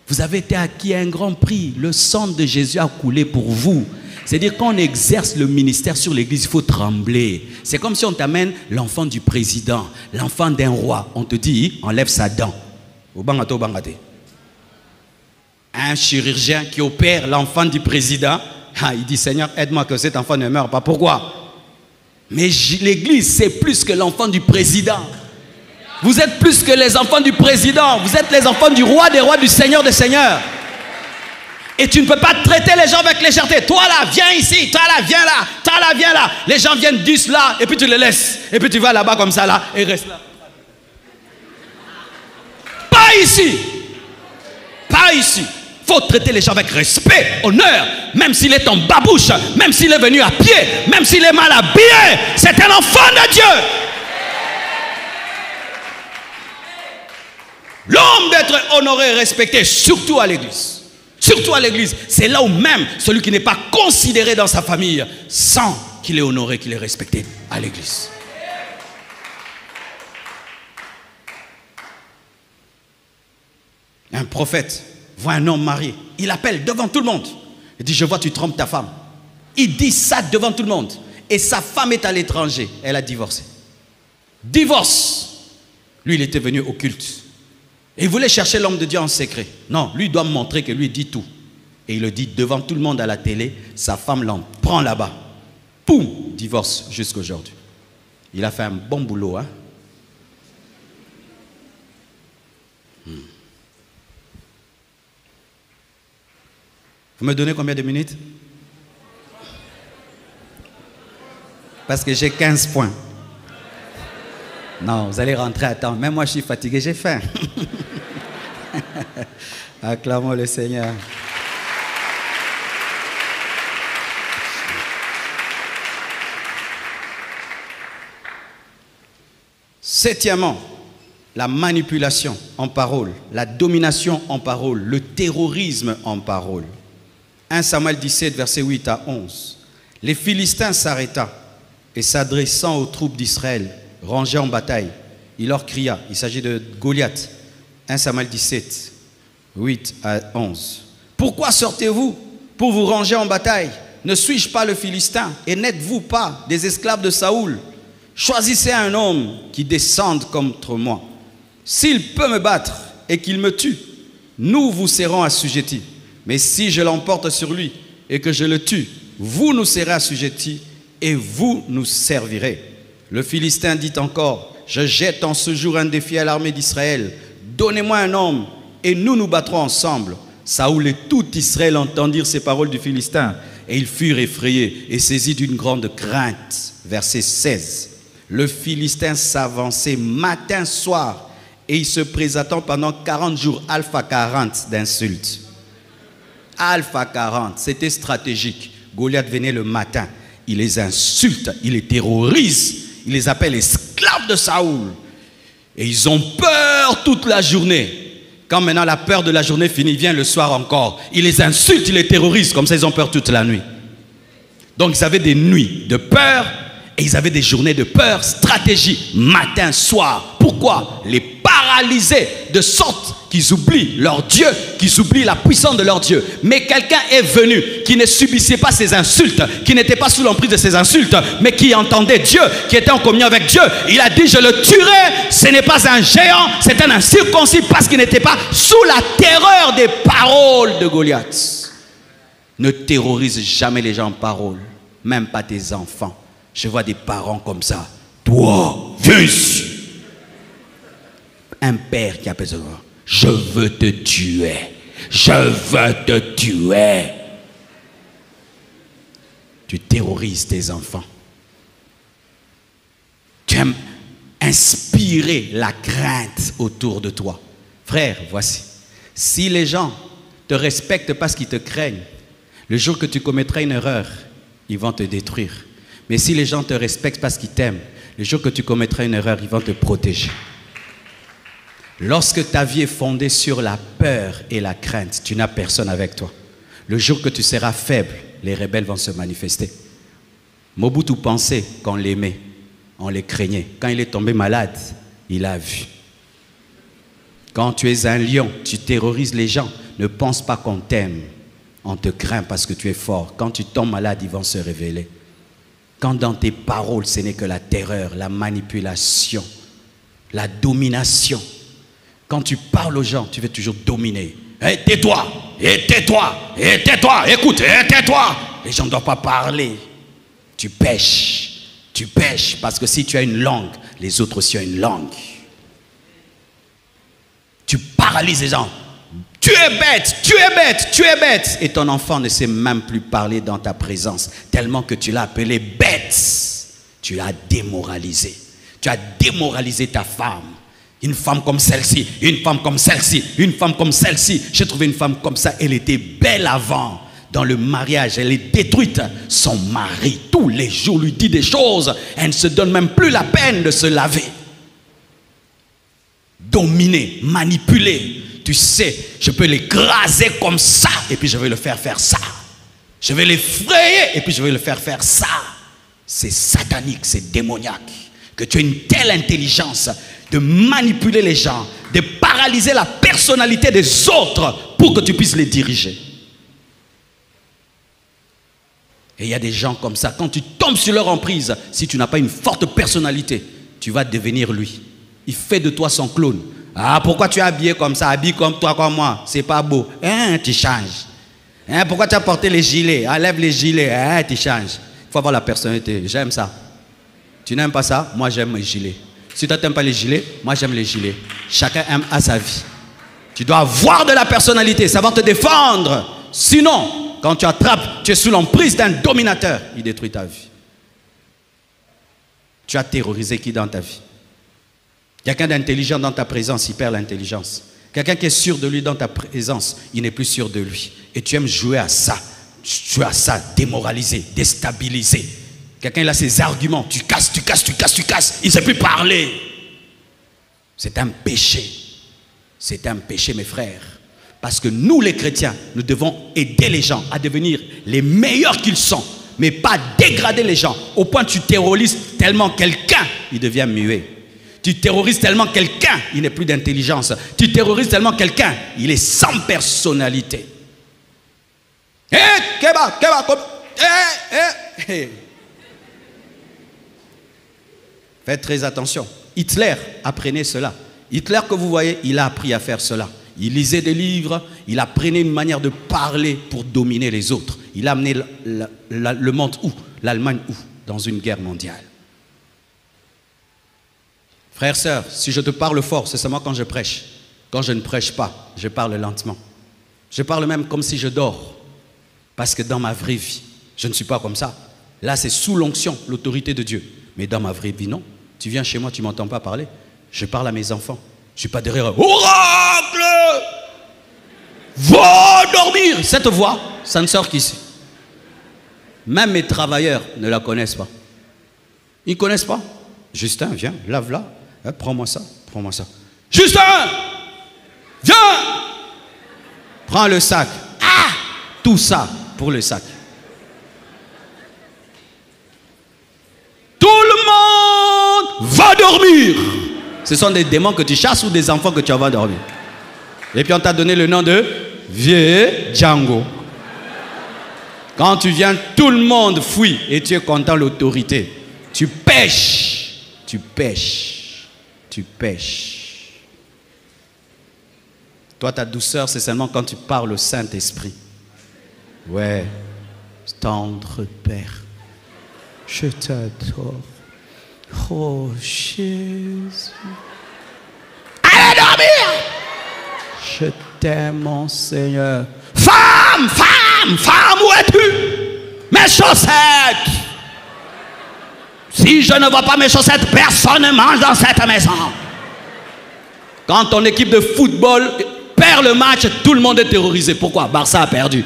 Vous avez été acquis à un grand prix. Le sang de Jésus a coulé pour vous. C'est-à-dire qu'on exerce le ministère sur l'église, il faut trembler. C'est comme si on t'amène l'enfant du président, l'enfant d'un roi. On te dit, enlève sa dent. Un chirurgien qui opère l'enfant du président, il dit, Seigneur, aide-moi que cet enfant ne meure pas. Pourquoi? Mais l'église, c'est plus que l'enfant du président. Vous êtes plus que les enfants du président. Vous êtes les enfants du roi des rois, du Seigneur des seigneurs. Et tu ne peux pas traiter les gens avec légèreté. Toi là, viens ici. Toi là, viens là. Toi là, viens là. Les gens viennent 10 là. Et puis tu les laisses. Et puis tu vas là-bas comme ça là. Et reste là. Pas ici. Pas ici. Il faut traiter les gens avec respect, honneur. Même s'il est en babouche. Même s'il est venu à pied. Même s'il est mal habillé. C'est un enfant de Dieu. L'homme d'être honoré et respecté, surtout à l'église. Surtout à l'église. C'est là où même celui qui n'est pas considéré dans sa famille sent qu'il est honoré, qu'il est respecté à l'église. Un prophète voit un homme marié. Il appelle devant tout le monde. Il dit, je vois tu trompes ta femme. Il dit ça devant tout le monde. Et sa femme est à l'étranger. Elle a divorcé. Divorce. Lui, il était venu au culte. Et il voulait chercher l'homme de Dieu en secret. Non, lui doit montrer que lui dit tout. Et il le dit devant tout le monde à la télé. Sa femme l'en prend là-bas. Poum, divorce jusqu'à aujourd'hui. Il a fait un bon boulot. Hein? Vous me donnez combien de minutes? Parce que j'ai 15 points. Non, vous allez rentrer à temps. Même moi, je suis fatigué, j'ai faim. Acclamons le Seigneur. Septièmement, la manipulation en parole, la domination en parole, le terrorisme en parole. 1 Samuel 17, versets 8 à 11. Les Philistins s'arrêta et s'adressant aux troupes d'Israël, rangés en bataille, il leur cria, il s'agit de Goliath, 1 Samuel 17, 8 à 11. Pourquoi sortez-vous pour vous ranger en bataille? Ne suis-je pas le Philistin? Et n'êtes-vous pas des esclaves de Saoul? Choisissez un homme qui descende contre moi. S'il peut me battre et qu'il me tue, nous vous serons assujettis. Mais si je l'emporte sur lui et que je le tue, vous nous serez assujettis et vous nous servirez. Le Philistin dit encore, je jette en ce jour un défi à l'armée d'Israël. Donnez-moi un homme et nous nous battrons ensemble. Saoul et tout Israël entendirent ces paroles du Philistin. Et ils furent effrayés et saisis d'une grande crainte. Verset 16. Le Philistin s'avançait matin, soir, et il se présentant pendant 40 jours, alpha 40 d'insultes. Alpha 40, c'était stratégique. Goliath venait le matin, il les insulte, il les terrorise, il les appelle esclaves de Saoul. Et ils ont peur toute la journée. Quand maintenant la peur de la journée finit, vient le soir encore. Il les insulte, il les terrorise, comme ça ils ont peur toute la nuit. Donc ils avaient des nuits de peur et ils avaient des journées de peur, stratégie, matin, soir. Pourquoi? Les paralyser de sorte qu'ils oublient leur Dieu, qu'ils oublient la puissance de leur Dieu. Mais quelqu'un est venu qui ne subissait pas ces insultes, qui n'était pas sous l'emprise de ces insultes, mais qui entendait Dieu, qui était en communion avec Dieu. Il a dit, je le tuerai. Ce n'est pas un géant, c'est un incirconcis parce qu'il n'était pas sous la terreur des paroles de Goliath. Ne terrorise jamais les gens en parole, même pas tes enfants. Je vois des parents comme ça. Toi, viens ici. Un père qui appelle ça. Je veux te tuer. Je veux te tuer. Tu terrorises tes enfants. Tu aimes inspirer la crainte autour de toi. Frère, voici. Si les gens te respectent parce qu'ils te craignent, le jour que tu commettras une erreur, ils vont te détruire. Mais si les gens te respectent parce qu'ils t'aiment, le jour que tu commettras une erreur, ils vont te protéger. Lorsque ta vie est fondée sur la peur et la crainte, tu n'as personne avec toi. Le jour que tu seras faible, les rebelles vont se manifester. Mobutu pensait qu'on l'aimait, on les craignait. Quand il est tombé malade, il a vu. Quand tu es un lion, tu terrorises les gens. Ne pense pas qu'on t'aime. On te craint parce que tu es fort. Quand tu tombes malade, ils vont se révéler. Quand dans tes paroles, ce n'est que la terreur, la manipulation, la domination. Quand tu parles aux gens, tu veux toujours dominer. Hey, tais-toi, hey, tais-toi, hey, tais-toi, écoute, hey, tais-toi. Les gens ne doivent pas parler. Tu pêches parce que si tu as une langue, les autres aussi ont une langue. Tu paralyses les gens. Tu es bête, tu es bête, tu es bête. Et ton enfant ne sait même plus parler dans ta présence, tellement que tu l'as appelé bête. Tu l'as démoralisé. Tu as démoralisé ta femme. Une femme comme celle-ci, une femme comme celle-ci, une femme comme celle-ci. J'ai trouvé une femme comme ça, elle était belle avant. Dans le mariage, elle est détruite. Son mari, tous les jours, lui dit des choses. Elle ne se donne même plus la peine de se laver. Dominer, manipuler. Tu sais, je peux l'écraser comme ça, et puis je vais le faire faire ça. Je vais l'effrayer, et puis je vais le faire faire ça. C'est satanique, c'est démoniaque. Que tu aies une telle intelligence de manipuler les gens, de paralyser la personnalité des autres pour que tu puisses les diriger. Et il y a des gens comme ça, quand tu tombes sur leur emprise, si tu n'as pas une forte personnalité, tu vas devenir lui. Il fait de toi son clone. Ah, pourquoi tu es habillé comme ça, habillé comme toi, comme moi? C'est pas beau. Hein, tu changes. Hein, pourquoi tu as porté les gilets? Enlève les gilets. Hein, tu changes. Il faut avoir la personnalité. J'aime ça. Tu n'aimes pas ça? Moi, j'aime les gilets. Si toi, tu n'aimes pas les gilets, moi, j'aime les gilets. Chacun aime à sa vie. Tu dois avoir de la personnalité, savoir te défendre. Sinon, quand tu attrapes, tu es sous l'emprise d'un dominateur. Il détruit ta vie. Tu as terrorisé qui dans ta vie? Quelqu'un d'intelligent dans ta présence, il perd l'intelligence. Quelqu'un qui est sûr de lui dans ta présence, il n'est plus sûr de lui. Et tu aimes jouer à ça. Tu as ça, démoraliser, déstabiliser. Quelqu'un il a ses arguments. Tu casses. Il ne sait plus parler. C'est un péché. C'est un péché, mes frères. Parce que nous, les chrétiens, nous devons aider les gens à devenir les meilleurs qu'ils sont. Mais pas dégrader les gens. Au point où tu terrorises tellement quelqu'un, il devient muet. Tu terrorises tellement quelqu'un, il n'est plus d'intelligence. Tu terrorises tellement quelqu'un, il est sans personnalité. Faites très attention. Hitler apprenait cela. Hitler que vous voyez, il a appris à faire cela. Il lisait des livres, il apprenait une manière de parler pour dominer les autres. Il a amené le monde où? L'Allemagne où? Dans une guerre mondiale. Frères, sœurs, si je te parle fort, c'est seulement quand je prêche. Quand je ne prêche pas, je parle lentement. Je parle même comme si je dors. Parce que dans ma vraie vie, Je ne suis pas comme ça. Là, c'est sous l'onction, l'autorité de Dieu. Mais dans ma vraie vie, non. Tu viens chez moi, tu ne m'entends pas parler. Je parle à mes enfants. Je ne suis pas derrière. Oracle! Va dormir! Cette voix, ça ne sort qu'ici. Même mes travailleurs ne la connaissent pas. Ils ne connaissent pas. Justin, viens, lave-la. Prends-moi ça, prends-moi ça. Justin! Viens! Prends le sac. Ah! Tout ça pour le sac. Tout le monde va dormir. Ce sont des démons que tu chasses ou des enfants que tu vas dormir. Et puis on t'a donné le nom de Vieux Django. Quand tu viens, tout le monde fuit et tu es content l'autorité. Tu pêches, tu pêches, tu pêches. Toi, ta douceur, c'est seulement quand tu parles au Saint-Esprit. Ouais, tendre Père, je t'adore. Oh Jésus. Allez dormir! Je t'aime, mon Seigneur. Femme, femme, femme, où es-tu? Mes chaussettes! Si je ne vois pas mes chaussettes, personne ne mange dans cette maison. Quand ton équipe de football perd le match, tout le monde est terrorisé. Pourquoi? Barça a perdu.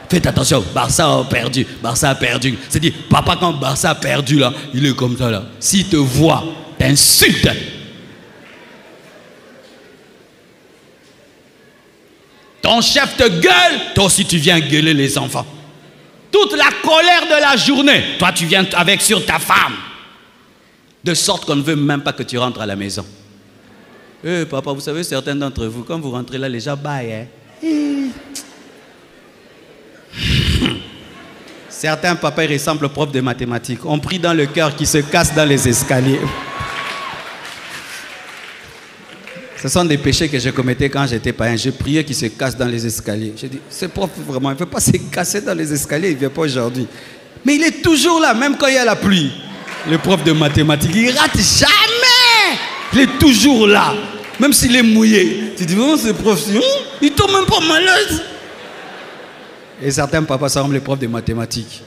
Faites attention, Barça a perdu. Barça a perdu. C'est dit, papa, quand Barça a perdu, là, il est comme ça, là. S'il te voit, t'insulte. Ton chef te gueule, toi aussi tu viens gueuler les enfants. Toute la colère de la journée, toi tu viens avec sur ta femme. De sorte qu'on ne veut même pas que tu rentres à la maison. Papa, vous savez, certains d'entre vous, quand vous rentrez là, les gens baillent. Hein? Certains papas ressemblent au prof de mathématiques. On prie dans le cœur qui se casse dans les escaliers. Ce sont des péchés que je commettais quand j'étais païen. Je priais qu'il se casse dans les escaliers. J'ai dit, ce prof, vraiment, il ne veut pas se casser dans les escaliers, il ne vient pas aujourd'hui. Mais il est toujours là, même quand il y a la pluie. Le prof de mathématiques, il ne rate jamais. Il est toujours là, même s'il est mouillé. Tu dis, oh, ce prof-ci, il tombe même pas malade. Et certains papas, ça ressemble les profs de mathématiques.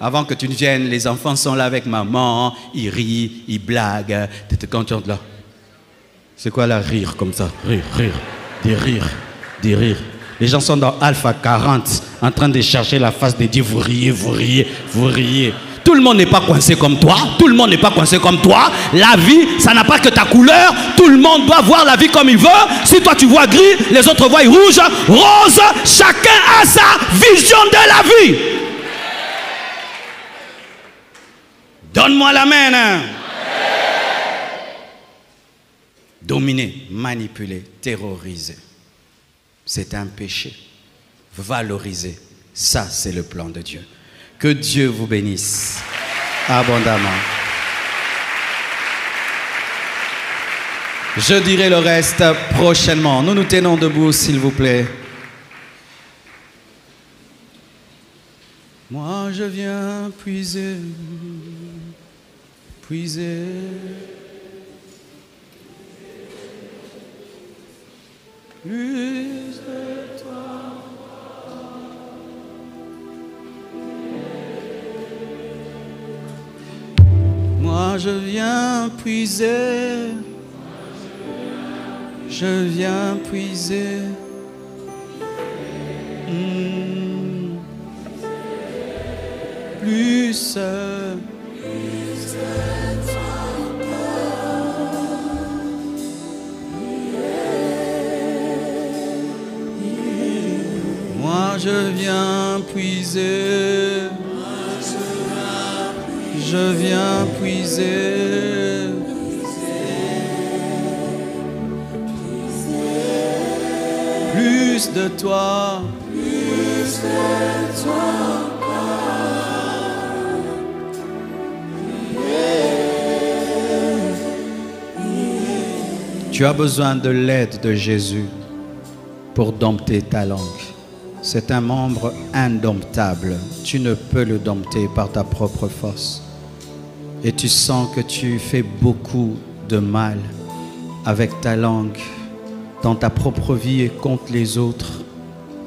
Avant que tu ne viennes, les enfants sont là avec maman, ils rient, ils blaguent. Tu te contentes là. C'est quoi là, rire comme ça? Rire, rire, des rires, des rires. Les gens sont dans Alpha 40, en train de chercher la face de Dieu. Vous riez, vous riez, vous riez. Tout le monde n'est pas coincé comme toi. Tout le monde n'est pas coincé comme toi. La vie, ça n'a pas que ta couleur. Tout le monde doit voir la vie comme il veut. Si toi tu vois gris, les autres voient rouge, rose. Chacun a sa vision de la vie. Donne-moi la main. Hein. Dominer, manipuler, terroriser. C'est un péché. Valoriser. Ça, c'est le plan de Dieu. Que Dieu vous bénisse abondamment. Je dirai le reste prochainement. Nous nous tenons debout, s'il vous plaît. Moi, je viens puiser, puiser. Plus de toi. Moi je viens puiser, je viens puiser. Plus moi je viens puiser, je viens puiser, plus de toi, Tu as besoin de l'aide de Jésus pour dompter ta langue. C'est un membre indomptable. Tu ne peux le dompter par ta propre force. Et tu sens que tu fais beaucoup de mal avec ta langue dans ta propre vie et contre les autres.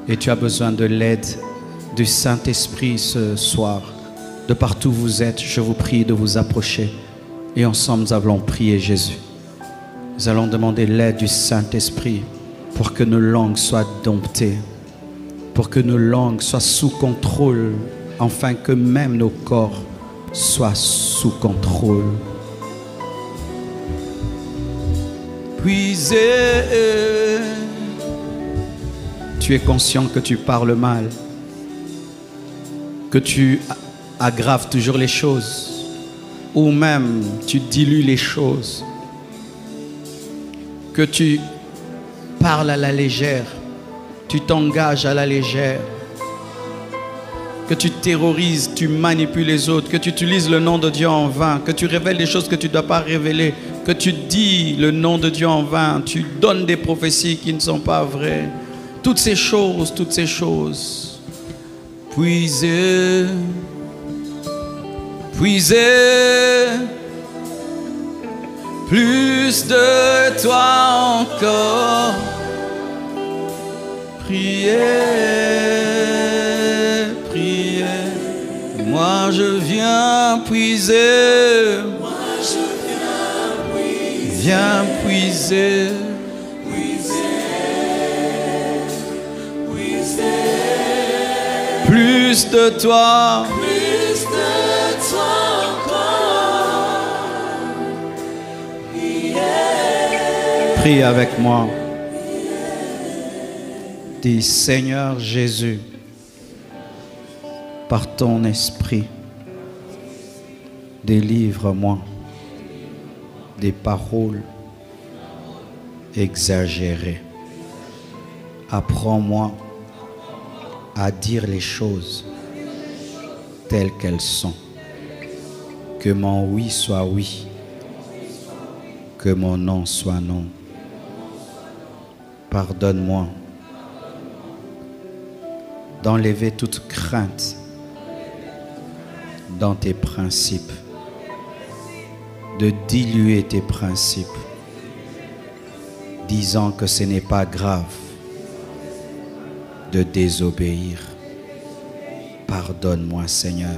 Et tu as besoin de l'aide du Saint-Esprit ce soir. De partout où vous êtes, je vous prie de vous approcher. Et ensemble, nous allons prier Jésus. Nous allons demander l'aide du Saint-Esprit pour que nos langues soient domptées, pour que nos langues soient sous contrôle, afin que même nos corps soient sous contrôle. Puisez. Tu es conscient que tu parles mal, que tu aggraves toujours les choses, ou même tu dilues les choses, que tu parles à la légère, tu t'engages à la légère, que tu terrorises, tu manipules les autres, que tu utilises le nom de Dieu en vain, que tu révèles des choses que tu ne dois pas révéler, que tu dis le nom de Dieu en vain, tu donnes des prophéties qui ne sont pas vraies. Toutes ces choses, puisez, puisez plus de toi encore. Priez, priez, moi je viens puiser, viens puiser. Plus de toi encore. Prie avec moi. Dis, Seigneur Jésus, par ton esprit, délivre-moi des paroles exagérées. Apprends-moi à dire les choses telles qu'elles sont. Que mon oui soit oui, que mon non soit non. Pardonne-moi d'enlever toute crainte dans tes principes, de diluer tes principes, disant que ce n'est pas grave de désobéir. Pardonne-moi, Seigneur.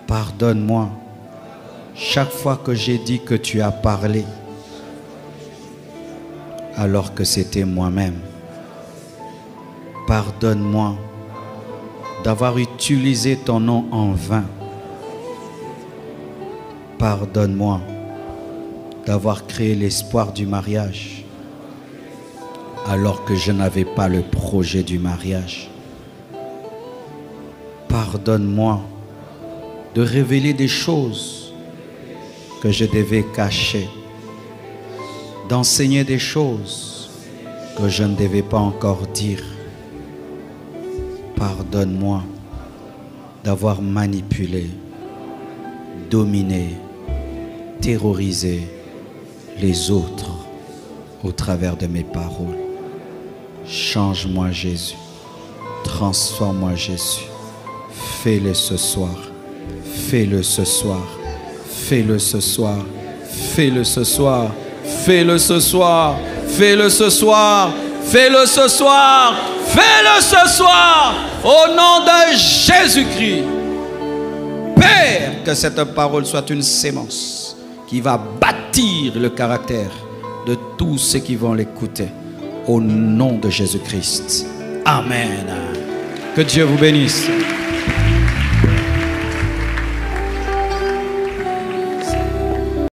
Pardonne-moi chaque fois que j'ai dit que tu as parlé alors que c'était moi-même. Pardonne-moi d'avoir utilisé ton nom en vain. Pardonne-moi d'avoir créé l'espoir du mariage alors que je n'avais pas le projet du mariage. Pardonne-moi de révéler des choses que je devais cacher, d'enseigner des choses que je ne devais pas encore dire. Pardonne-moi d'avoir manipulé, dominé, terrorisé les autres au travers de mes paroles. Change-moi, Jésus. Transforme-moi, Jésus. Fais-le ce soir. Fais-le ce soir. Fais-le ce soir. Fais-le ce soir. Fais-le ce soir. Fais-le ce soir. Fais-le ce soir. Fais-le ce soir. Au nom de Jésus-Christ. Père, que cette parole soit une sémence qui va bâtir le caractère de tous ceux qui vont l'écouter. Au nom de Jésus-Christ. Amen. Que Dieu vous bénisse.